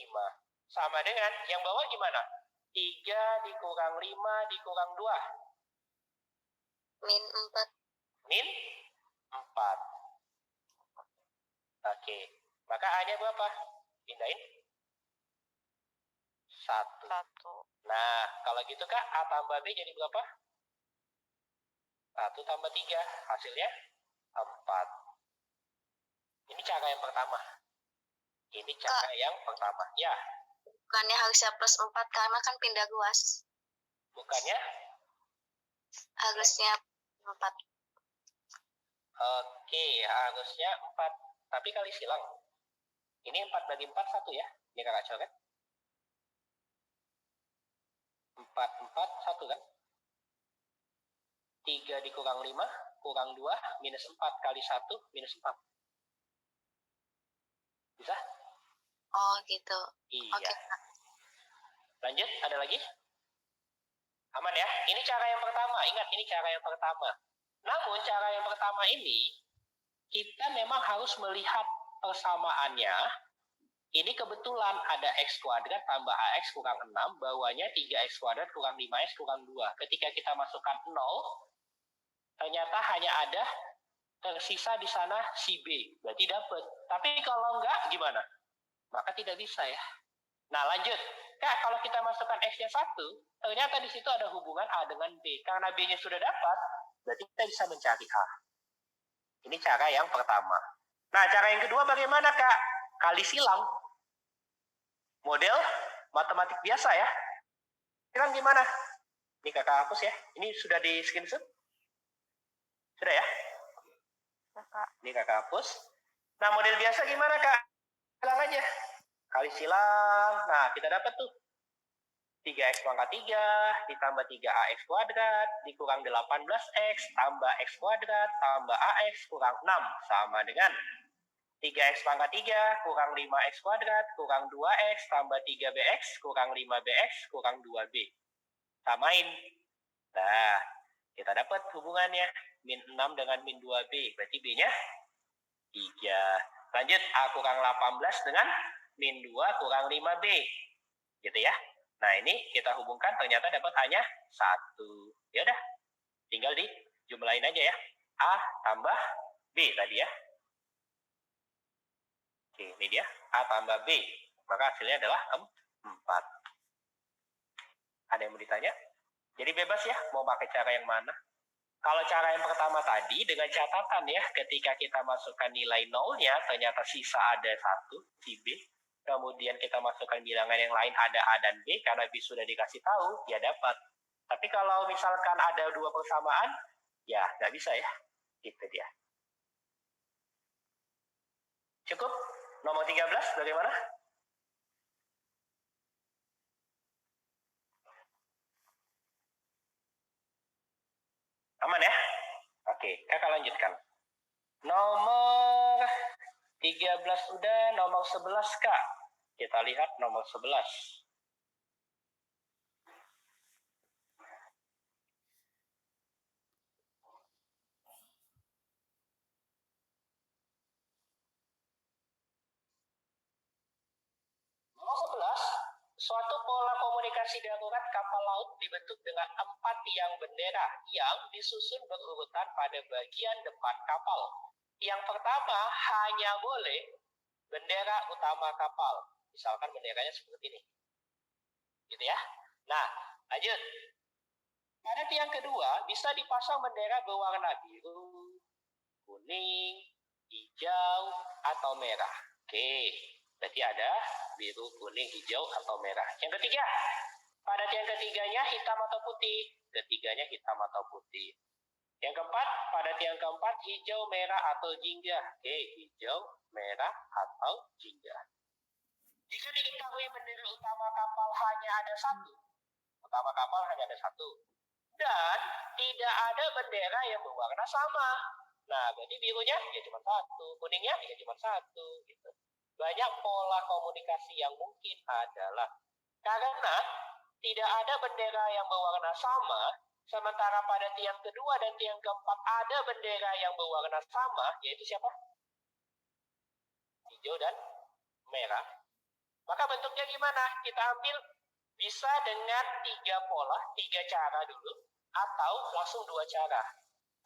Sama dengan yang bawah gimana? 3 dikurang 5 dikurang 2. Min 4. Min 4. Oke. Maka A-nya berapa? Pindahin. 1. Nah, kalau gitu Kak, A tambah B jadi berapa? 1 tambah 3. Hasilnya 4. Ini cara yang pertama. Ini cara yang pertama. Ya. Bukannya harusnya plus 4 karena kan pindah ruas. Bukannya? Harusnya 4. Oke, harusnya 4. Tapi kali silang. Ini 4 bagi 4, 1 ya. Ini kakak coret. 4, 4, 1 kan? 3 dikurang 5, kurang 2, minus 4 kali 1, minus 4. Bisa? Oh gitu. Iya. Oke. Lanjut, ada lagi? Aman ya? Ini cara yang pertama. Ingat, ini cara yang pertama. Namun, cara yang pertama ini, kita memang harus melihat persamaannya. Ini kebetulan ada X kuadrat tambah AX kurang 6, bawahnya 3X kuadrat kurang 5X kurang 2. Ketika kita masukkan 0, ternyata hanya ada tersisa di sana si B. Berarti dapat. Tapi kalau enggak, gimana? Maka tidak bisa ya. Nah, lanjut. Kak, kalau kita masukkan X-nya 1, ternyata di situ ada hubungan A dengan B. Karena B-nya sudah dapat, berarti kita bisa mencari A. Ini cara yang pertama. Nah, cara yang kedua bagaimana, Kak? Kali silang. Model matematik biasa ya. Silang gimana? Ini kakak hapus ya. Ini sudah di screenshot? Sudah ya? Kakak. Ini kakak hapus. Nah, model biasa gimana, Kak? Silang aja. Kali silang. Nah, kita dapat tuh 3X pangkat 3 ditambah 3AX kuadrat dikurang 18X tambah X kuadrat tambah AX kurang 6 sama dengan 3X pangkat 3 kurang 5X kuadrat kurang 2X tambah 3BX kurang 5BX kurang 2B. Samain. Nah, kita dapat hubungannya. Min 6 dengan min 2B. Berarti B-nya 3. Lanjut, A kurang 18 dengan min 2 kurang 5B. Gitu ya. Nah, ini kita hubungkan ternyata dapat A-nya 1. Ya udah. Tinggal dijumlahin aja ya. A tambah B tadi ya. Oke, ini dia. A tambah B. Maka hasilnya adalah 4. Ada yang mau ditanya? Jadi bebas ya, mau pakai cara yang mana. Kalau cara yang pertama tadi, dengan catatan ya, ketika kita masukkan nilai nolnya, ternyata sisa ada 1, si B. Kemudian kita masukkan bilangan yang lain ada A dan B, karena B sudah dikasih tahu, ya dapat. Tapi kalau misalkan ada 2 persamaan, ya nggak bisa ya. Gitu dia. Cukup? Nomor 13, bagaimana? Aman ya? Oke, kakak lanjutkan. Nomor 13 udah, nomor 11 Kak. Kita lihat nomor 11. Nomor 11, suatu pola komunikasi darurat kapal laut dibentuk dengan 4 tiang bendera yang disusun berurutan pada bagian depan kapal. Yang pertama hanya boleh bendera utama kapal. Misalkan benderanya seperti ini. Gitu ya. Nah, lanjut. Pada tiang kedua bisa dipasang bendera berwarna biru, kuning, hijau, atau merah. Oke, berarti ada biru, kuning, hijau, atau merah. Yang ketiga, pada tiang ketiganya hitam atau putih. Ketiganya hitam atau putih. Yang keempat, pada tiang keempat hijau, merah, atau jingga. Oke, hijau, merah, atau jingga. Jika diketahui bendera utama kapal hanya ada 1, utama kapal hanya ada 1, dan tidak ada bendera yang berwarna sama. Nah, berarti birunya ya cuma 1, kuningnya ya cuma 1. Gitu. Banyak pola komunikasi yang mungkin adalah karena tidak ada bendera yang berwarna sama, sementara pada tiang kedua dan tiang keempat ada bendera yang berwarna sama, yaitu siapa? Hijau dan merah. Maka bentuknya gimana? Kita ambil bisa dengan 3 pola, 3 cara dulu, atau langsung 2 cara.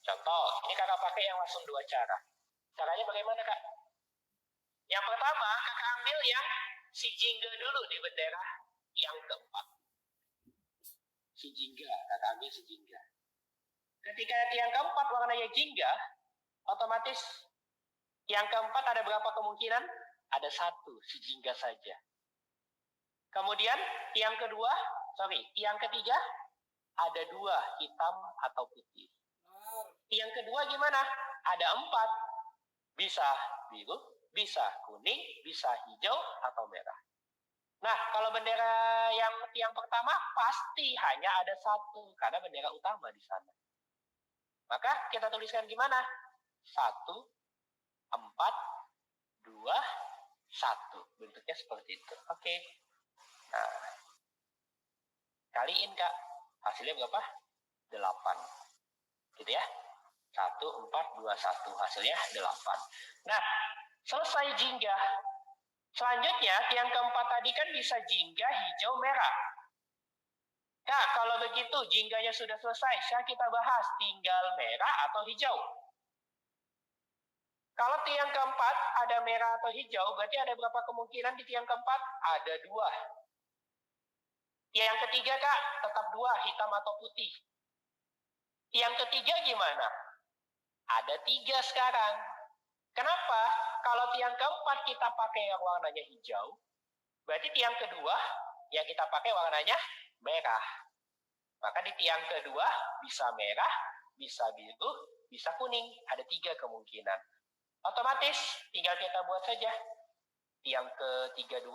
Contoh, ini kakak pakai yang langsung 2 cara. Caranya bagaimana, Kak? Yang pertama, kakak ambil yang si jingga dulu di bendera yang keempat. Si jingga, kakak ambil si jingga. Ketika yang keempat warnanya jingga, otomatis yang keempat ada berapa kemungkinan? Ada 1, si jingga saja. Kemudian tiang ketiga ada 2, hitam atau putih. Tiang kedua gimana? ada 4. Bisa biru, bisa kuning, bisa hijau, atau merah. Nah, kalau bendera yang tiang pertama pasti hanya ada 1, karena bendera utama di sana. Maka kita tuliskan gimana? 1, 4, 2, 1. Bentuknya seperti itu. Oke. Nah, kaliin Kak. Hasilnya berapa? 8. Gitu ya. 1, 4, 2, 1. Hasilnya 8. Nah, selesai jingga. Selanjutnya, tiang keempat tadi kan bisa jingga hijau merah. Kak, kalau begitu jingganya sudah selesai. Sekarang kita bahas tinggal merah atau hijau. Kalau tiang keempat ada merah atau hijau, berarti ada berapa kemungkinan di tiang keempat? Ada 2. Tiang ketiga, Kak, tetap 2, hitam atau putih. Tiang ketiga gimana? Ada 3 sekarang. Kenapa? Kalau tiang keempat kita pakai yang warnanya hijau, berarti tiang kedua yang kita pakai warnanya merah. Maka di tiang kedua bisa merah, bisa biru, bisa kuning. Ada 3 kemungkinan. Otomatis tinggal kita buat saja. Tiang ketiga 2,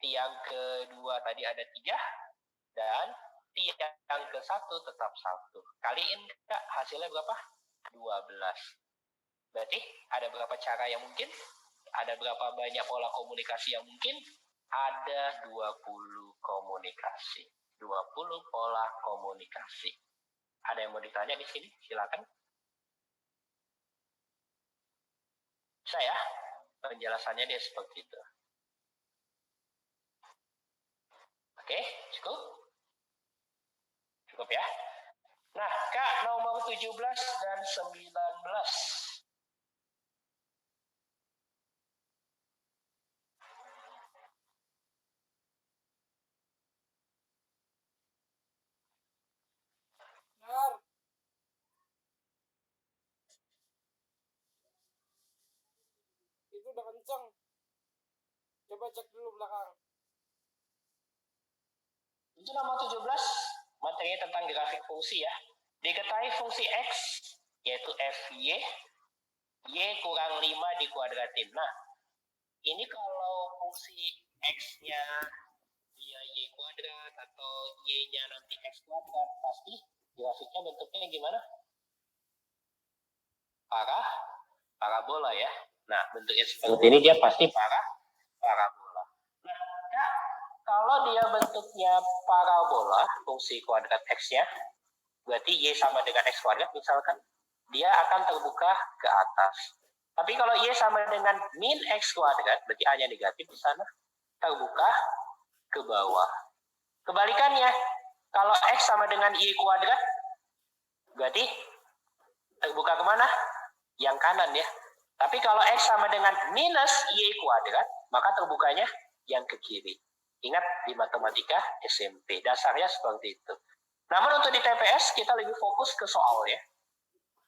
tiang kedua tadi ada 3, dan tiang ke-1 tetap 1. Kaliin Kak, hasilnya berapa? 12. Berarti ada berapa cara yang mungkin? Ada berapa banyak pola komunikasi yang mungkin? Ada 20 komunikasi. 20 pola komunikasi. Ada yang mau ditanya di sini? Silakan. Bisa ya? Penjelasannya dia seperti itu. Oke, cukup? Cukup ya? Nah, Kak, nomor 17 dan 19. Benar. Itu udah kenceng. Coba cek dulu belakang. Itu nomor 17, materinya tentang grafik fungsi ya. Diketahui fungsi X, yaitu FY, Y kurang 5 dikuadratin. Nah, ini kalau fungsi X-nya dia Y kuadrat atau Y-nya nanti X kuadrat, pasti grafiknya bentuknya gimana? Parabola ya. Nah, bentuknya seperti ini dia pasti parabola. Nah, Kak, kalau dia bentuknya parabola, fungsi kuadrat X-nya, berarti Y sama dengan X kuadrat misalkan, dia akan terbuka ke atas. Tapi kalau Y sama dengan min X kuadrat, berarti A-nya negatif di sana, terbuka ke bawah. Kebalikannya, kalau X sama dengan Y kuadrat, berarti terbuka kemana? Yang kanan ya. Tapi kalau X sama dengan minus Y kuadrat, maka terbukanya yang ke kiri. Ingat di matematika SMP, dasarnya seperti itu. Namun untuk di TPS, kita lebih fokus ke soalnya.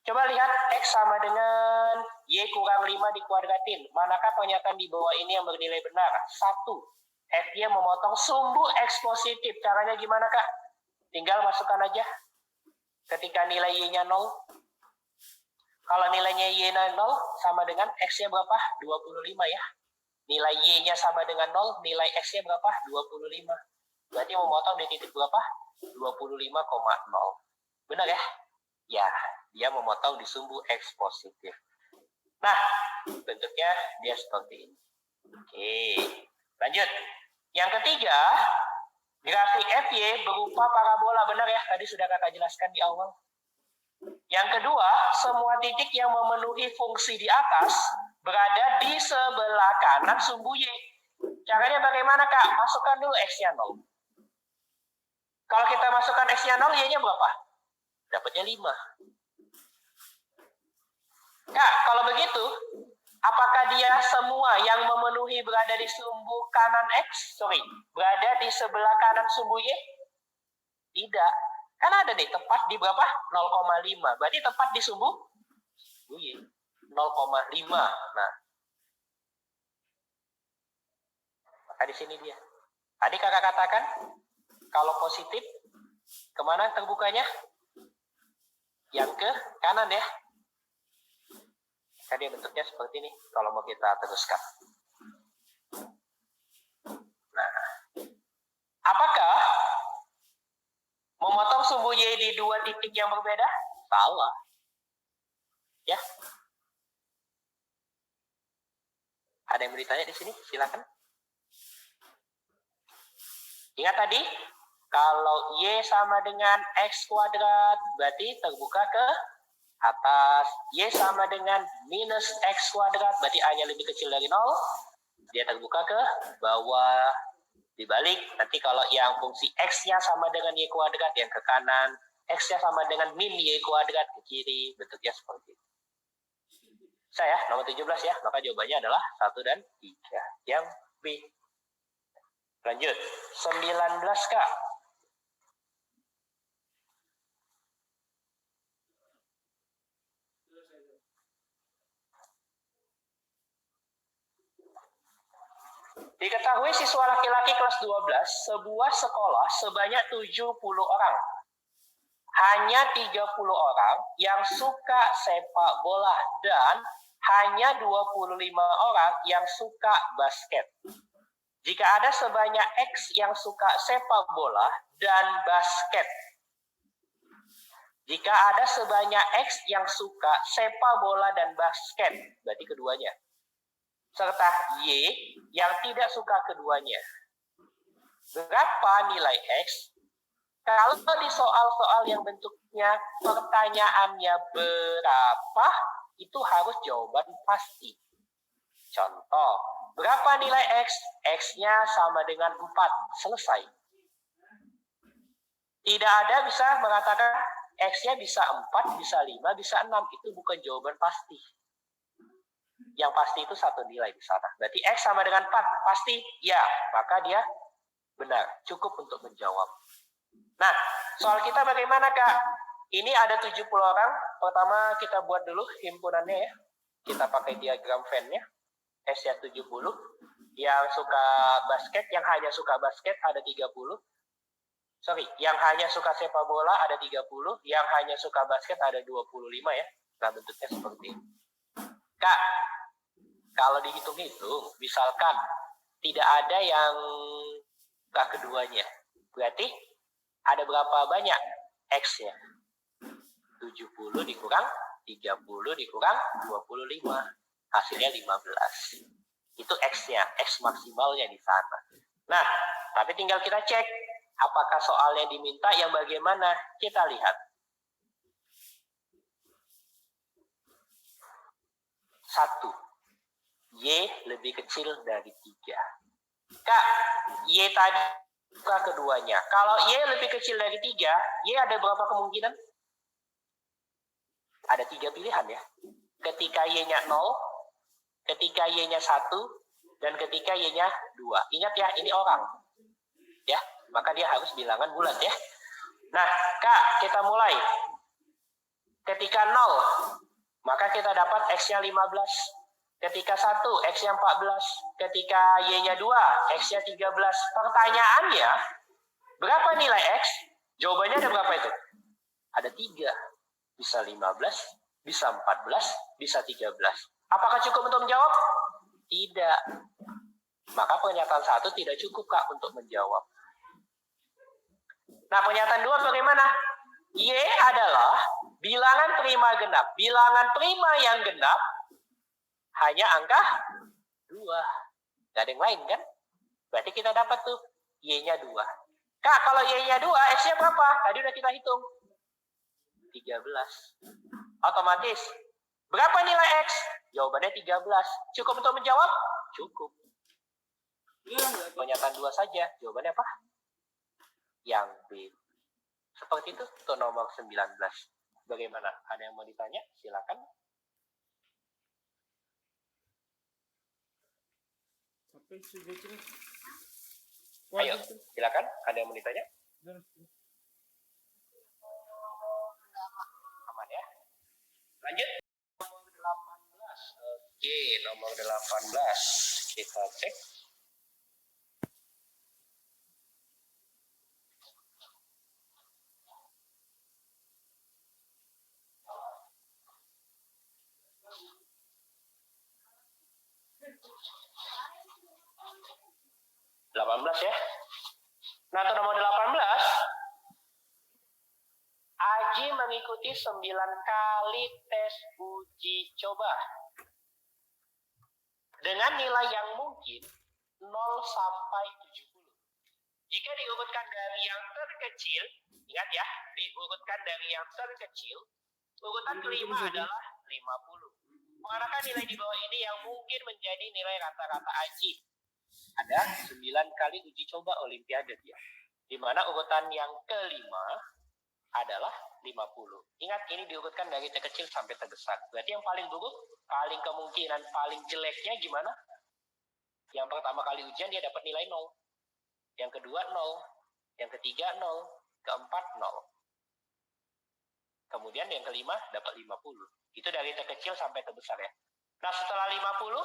Coba lihat X sama dengan Y kurang 5 dikuadratin. Manakah pernyataan di bawah ini yang bernilai benar? 1. FY memotong sumbu X positif. Caranya gimana, Kak? Tinggal masukkan aja. Ketika nilai Y-nya 0. Kalau nilainya Y-nya 0 sama dengan X-nya berapa? 25 ya. Nilai Y-nya sama dengan 0, nilai X-nya berapa? 25. Berarti memotong di titik berapa? 25,0. Benar ya? Ya, dia memotong di sumbu X positif. Nah, bentuknya dia seperti ini. Oke, lanjut. Yang ketiga, grafik FY berupa parabola. Benar ya? Tadi sudah kakak jelaskan di awal. Yang kedua, semua titik yang memenuhi fungsi di atas berada di sebelah kanan sumbu Y. Caranya bagaimana, Kak? Masukkan dulu X-nya 0. Kalau kita masukkan X-nya 0, Y-nya berapa? Dapatnya 5. Kak, kalau begitu, apakah dia semua yang memenuhi berada di sumbu kanan X? Berada di sebelah kanan sumbu Y? Tidak. Kan ada nih, tepat di berapa? 0,5. Berarti tepat di sumbu Y. 0,5. Nah. Maka di sini dia. Tadi kakak katakan, kalau positif, kemana terbukanya? Yang ke kanan ya. Kan dia bentuknya seperti ini kalau mau kita teruskan. Nah, apakah memotong sumbu Y di dua titik yang berbeda? Salah. Ya. Ada yang mau ditanya di sini? Silakan. Ingat tadi, kalau Y sama dengan X kuadrat, berarti terbuka ke atas. Y sama dengan minus X kuadrat, berarti A-nya lebih kecil dari 0. Dia terbuka ke bawah. Dibalik, nanti kalau yang fungsi X-nya sama dengan Y kuadrat, yang ke kanan. X-nya sama dengan min Y kuadrat ke kiri. Bentuknya seperti itu. Saya nomor 17 ya, maka jawabannya adalah 1 dan 3. Yang B. Lanjut, 19 Kak. Diketahui siswa laki-laki kelas 12 sebuah sekolah sebanyak 70 orang. Hanya 30 orang yang suka sepak bola dan hanya 25 orang yang suka basket. Jika ada sebanyak X yang suka sepak bola dan basket. Jika ada sebanyak X yang suka sepak bola dan basket, berarti keduanya. Serta Y yang tidak suka keduanya. Berapa nilai X? Kalau di soal-soal yang bentuknya pertanyaannya berapa, itu harus jawaban pasti. Contoh, berapa nilai X? X-nya sama dengan 4. Selesai. Tidak ada bisa mengatakan X-nya bisa 4, bisa 5, bisa 6. Itu bukan jawaban pasti. Yang pasti itu satu nilai di sana. Berarti X sama dengan 4. Pasti? Ya. Maka dia benar. Cukup untuk menjawab. Nah, soal kita bagaimana, Kak? Ini ada 70 orang. Pertama kita buat dulu himpunannya ya. Kita pakai diagram Venn-nya. S-nya 70. Yang suka basket, yang hanya suka basket ada 30. Yang hanya suka sepak bola ada 30. Yang hanya suka basket ada 25 ya. Nah, bentuknya seperti ini. Kak, kalau dihitung-hitung, misalkan tidak ada yang suka keduanya. Berarti ada berapa banyak X-nya? 70 dikurang 30 dikurang 25. Hasilnya 15. Itu X-nya, X maksimalnya di sana. Nah, tapi tinggal kita cek apakah soalnya diminta yang bagaimana. Kita lihat. 1. Y lebih kecil dari 3. Kak, Y tadi buka keduanya. Kalau Y lebih kecil dari 3, Y ada berapa kemungkinan? Ada 3 pilihan ya. Ketika Y-nya 0, ketika Y-nya 1, dan ketika Y-nya 2. Ingat ya, ini orang. Ya, maka dia harus bilangan bulat ya. Nah, Kak, kita mulai. Ketika 0, maka kita dapat X-nya 15. Ketika 1, X-nya 14. Ketika Y-nya 2, X-nya 13. Pertanyaannya, berapa nilai X? Jawabannya ada berapa itu? Ada 3. Bisa 15, bisa 14, bisa 13. Apakah cukup untuk menjawab? Tidak. Maka pernyataan 1 tidak cukup, Kak, untuk menjawab. Nah, pernyataan 2 bagaimana? Y adalah bilangan prima genap. Bilangan prima yang genap hanya angka 2. Gak ada yang lain kan? Berarti kita dapat tuh Y-nya 2. Kak, kalau Y-nya 2, X-nya berapa? Tadi udah kita hitung. 13. Otomatis. Berapa nilai X? Jawabannya 13. Cukup untuk menjawab? Cukup. Pernyataan 2 saja. Jawabannya apa? Yang B. Seperti itu untuk nomor 19. Bagaimana? Ada yang mau ditanya? Silakan. Ayo, silakan. Ada yang mau ditanya? Aman ya. Lanjut. Nomor 18. Oke, nomor 18. Kita cek. 18 ya. Nah, untuk nomor 18, Aji mengikuti 9 kali tes uji coba dengan nilai yang mungkin 0 sampai 70. Jika diurutkan dari yang terkecil, ingat ya, diurutkan dari yang terkecil, urutan kelima adalah 50. Manakah nilai di bawah ini yang mungkin menjadi nilai rata-rata Aji? Ada 9 kali uji coba Olimpiade dia, di mana urutan yang kelima adalah 50. Ingat, ini diurutkan dari terkecil sampai terbesar. Berarti yang paling buruk, paling kemungkinan paling jeleknya gimana? Yang pertama kali ujian dia dapat nilai 0. Yang kedua 0. Yang ketiga 0. Keempat 0. Kemudian yang kelima dapat 50. Itu dari terkecil sampai terbesar ya. Nah, setelah 50,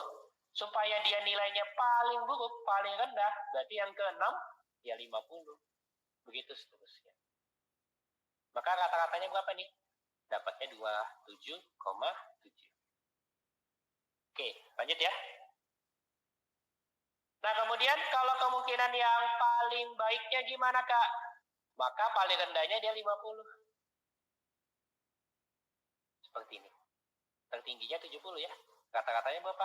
supaya dia nilainya paling buruk, paling rendah, berarti yang ke-6 ya 50. Begitu seterusnya. Maka rata-ratanya berapa nih? Dapatnya 27,7. Oke, lanjut ya. Nah, kemudian kalau kemungkinan yang paling baiknya gimana, Kak? Maka paling rendahnya dia 50. Seperti ini. Tertingginya 70 ya. Rata-ratanya berapa?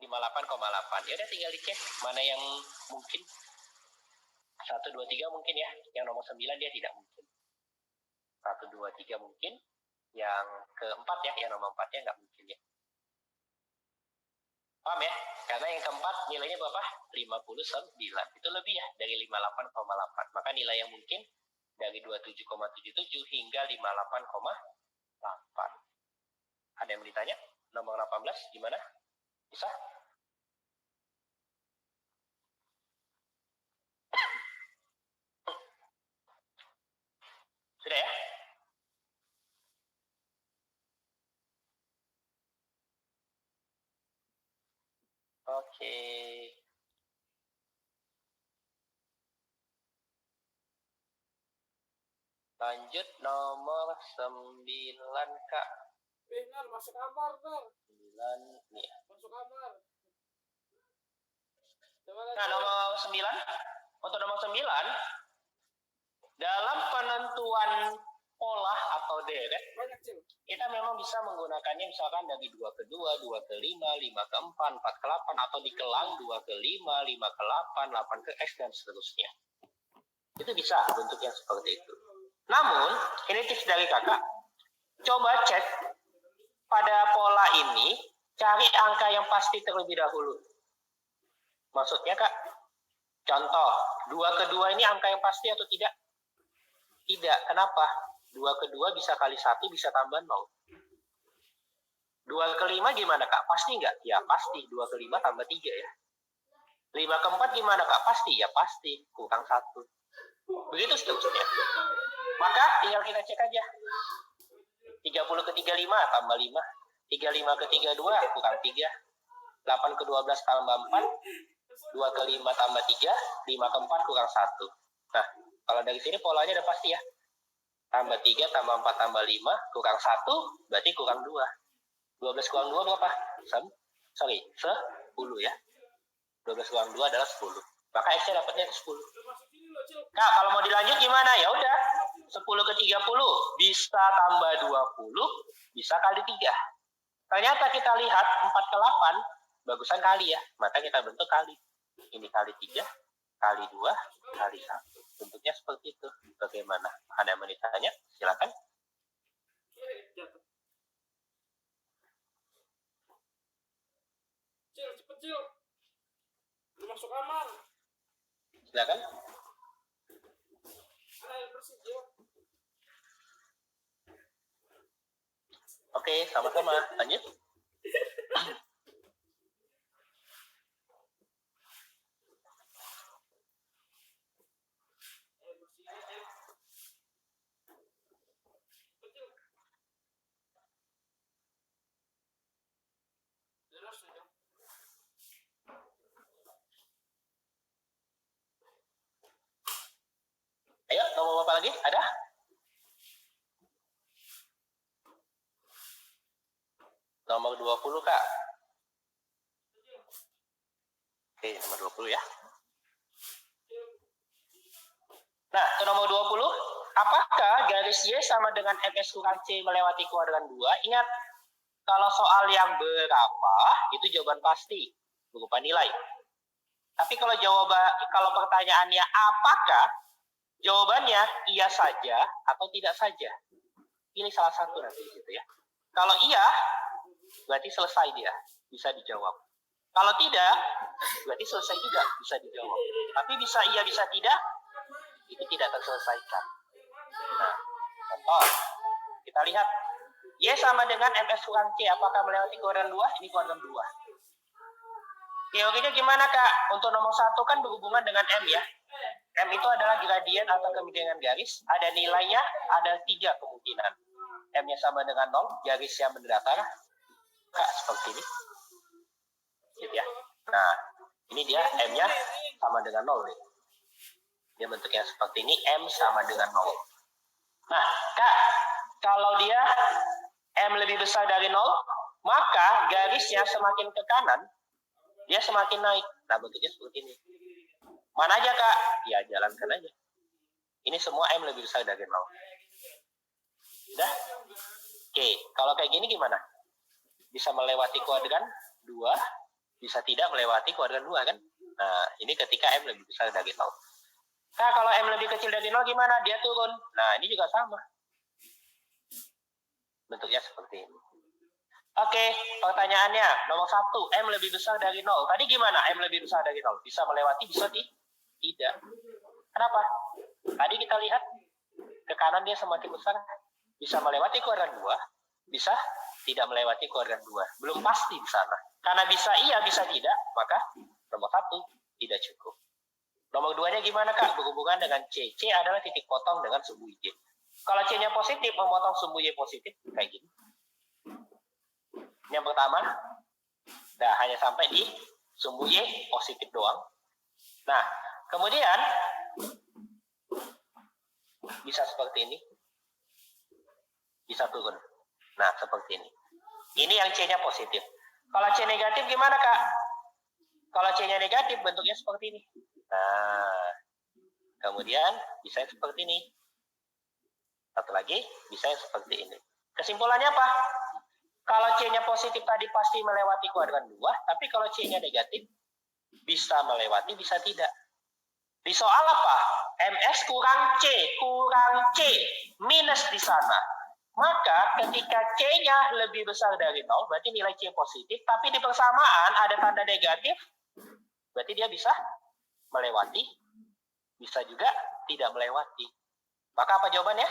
58,8. Ya udah tinggal dicek mana yang mungkin. 1, 2, 3 mungkin ya. Yang nomor 9 dia tidak mungkin. 1, 2, 3 mungkin. Yang keempat ya, yang nomor 4-nya nggak mungkin ya. Paham ya? Karena yang keempat nilainya berapa? 59. Itu lebih ya dari 58,8. Maka nilai yang mungkin dari 27,77 hingga 58,8. Ada yang ditanya? Nomor 18 gimana? Bisa? Sudah ya? Oke. Lanjut nomor 9, Kak. Nar, masuk kamar, Nar. 9 nih. Masuk kamar. Nah, nomor 9. Untuk nomor 9, dalam penentuan pola atau deret, Banyak, Cil. kita memang bisa menggunakannya misalkan dari 2 ke 2, 2 ke 5, 5 ke 4, 4 ke 8, atau dikelang 2 ke 5, 5 ke 8, 8 ke X, dan seterusnya. Itu bisa bentuk yang seperti itu. Namun, ini tips dari kakak. Coba cek pada pola ini, cari angka yang pasti terlebih dahulu. Maksudnya, Kak, contoh, 2 ke 2 ini angka yang pasti atau tidak? Tidak. Kenapa? 2 ke 2 bisa kali 1, bisa tambah 0. 2 ke 5 gimana, Kak? Pasti nggak? Ya, pasti. 2 ke 5 tambah 3 ya. 5 ke 4 gimana, Kak? Pasti? Ya, pasti. Kurang 1. Begitu seterusnya. Maka tinggal kita cek aja. 30 ke 35 tambah 5. 35 ke 32 kurang 3. 8 ke 12 tambah 4. 2 ke 5 tambah 3. 5 ke 4 kurang 1. Nah, kalau dari sini polanya udah pasti ya. Tambah 3 tambah 4 tambah 5 kurang 1 berarti kurang 2. 12 kurang 2 berapa? 10 ya. 12 kurang 2 adalah 10. Maka X-nya dapatnya 10. Kak, kalau mau dilanjut gimana? Ya udah. 10 ke 30 bisa tambah 20, bisa kali 3. Ternyata kita lihat 4 ke 8, bagusan kali ya. Maka kita bentuk kali. Ini kali 3, kali 2, kali 1. Bentuknya seperti itu. Bagaimana? Ada yang mau ditanya? Silakan. Cil, cepet, Cil. Lu masuk kamar. Silakan. Ayo bersih, Cil. Oke, sama-sama. Lanjut. Ayo, nomor apa lagi? Ada? Nomor 20, Kak. Oke, nomor 20 ya. Nah, ke nomor 20, apakah garis Y sama dengan MS kurang C melewati kuadran 2? Ingat, kalau soal yang berapa, itu jawaban pasti, berupa nilai. Tapi kalau pertanyaannya apakah, jawabannya iya saja atau tidak saja. Pilih salah satu nanti di situ ya. Kalau iya, berarti selesai dia, bisa dijawab. Kalau tidak, berarti selesai juga, bisa dijawab. Tapi bisa iya, bisa tidak, itu tidak terselesaikan. Nah, contoh, kita lihat. Y sama dengan MS kurang C, apakah melewati kuadran 2? Ini kuadran 2. Teorinya gimana, Kak? Untuk nomor 1 kan berhubungan dengan M ya. M itu adalah gradien atau kemiringan garis. Ada nilainya, ada 3 kemungkinan. M-nya sama dengan 0, garisnya mendatar. Kak, seperti ini. Gitu ya. Nah, ini dia M-nya sama dengan 0 nih. Dia bentuknya seperti ini, M sama dengan 0. Nah, Kak, kalau dia M lebih besar dari 0, maka garisnya semakin ke kanan, dia semakin naik. Nah, bentuknya seperti ini. Mana aja, Kak? Ya, jalankan aja. Ini semua M lebih besar dari 0. Udah? Oke, kalau kayak gini gimana? Bisa melewati kuadran 2, bisa tidak melewati kuadran 2, kan? Nah, ini ketika M lebih besar dari 0. Nah, kalau M lebih kecil dari 0 gimana? Dia turun. Nah, ini juga sama. Bentuknya seperti ini. Oke, pertanyaannya. Nomor 1, M lebih besar dari 0. Tadi gimana M lebih besar dari 0? Bisa melewati, bisa tidak. Kenapa? Tadi kita lihat, ke kanan dia semakin besar. Bisa melewati kuadran 2, bisa tidak melewati kuadran 2. Belum pasti di sana. Karena bisa iya, bisa tidak, maka nomor 1 tidak cukup. Nomor 2-nya gimana, Kak? Berhubungan dengan C. C adalah titik potong dengan sumbu Y. Kalau C-nya positif, memotong sumbu Y positif, kayak gini. Yang pertama, nah hanya sampai di sumbu Y positif doang. Nah, kemudian, bisa seperti ini. Bisa turun. Nah, seperti ini. Ini yang C-nya positif. Kalau C negatif gimana, Kak? Kalau C-nya negatif, bentuknya seperti ini. Nah, kemudian bisa seperti ini. Satu lagi, bisa seperti ini. Kesimpulannya apa? Kalau C-nya positif tadi pasti melewati kuadran 2, tapi kalau C-nya negatif, bisa melewati, bisa tidak. Di soal apa? MS kurang C, minus di sana. Maka ketika C-nya lebih besar dari 0, berarti nilai C positif, tapi di persamaan ada tanda negatif, berarti dia bisa melewati, bisa juga tidak melewati. Maka apa jawabannya?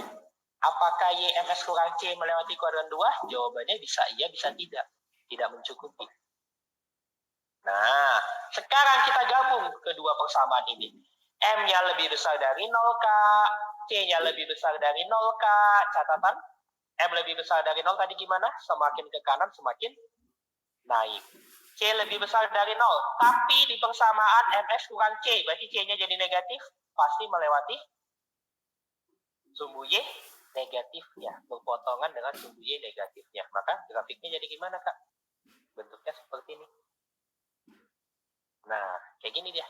Apakah YMS kurang C melewati kuadran 2? Jawabannya bisa iya, bisa tidak. Tidak mencukupi. Nah, sekarang kita gabung kedua persamaan ini. M-nya lebih besar dari 0K, C-nya lebih besar dari 0K. Catatan, M lebih besar dari 0 tadi gimana? Semakin ke kanan, semakin naik. C lebih besar dari 0, tapi di persamaan MS kurang C, berarti C-nya jadi negatif, pasti melewati sumbu Y negatifnya, berpotongan dengan sumbu Y negatifnya. Maka grafiknya jadi gimana, Kak? Bentuknya seperti ini. Nah, kayak gini dia.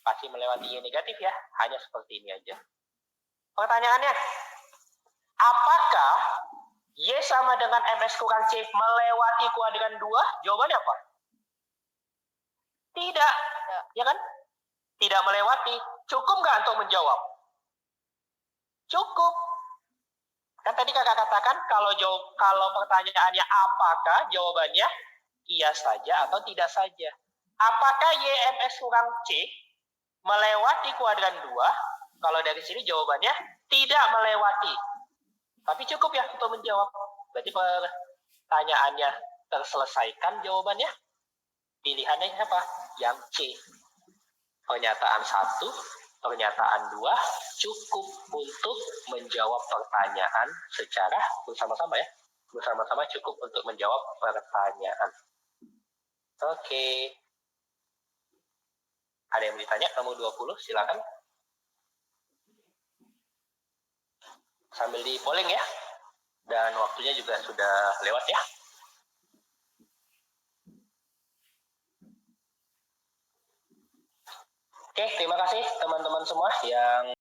Pasti melewati Y negatif ya, hanya seperti ini aja. Pertanyaannya, apakah Y sama dengan MS kurang C melewati kuadran 2? Jawabannya apa? Tidak. Ya kan? Tidak melewati. Cukup nggak untuk menjawab? Cukup. Kan tadi kakak katakan kalau pertanyaannya apakah, jawabannya iya saja atau tidak saja. Apakah YMS kurang C melewati kuadran 2? Kalau dari sini jawabannya tidak melewati. Tapi cukup ya untuk menjawab. Berarti pertanyaannya terselesaikan jawabannya. Pilihannya apa? Yang C. Pernyataan 1, pernyataan 2 cukup untuk menjawab pertanyaan secara bersama-sama ya. Bersama-sama cukup untuk menjawab pertanyaan. Oke. Ada yang ditanya nomor 20, silakan. Sambil di polling ya. Dan waktunya juga sudah lewat ya. Oke, terima kasih teman-teman semua yang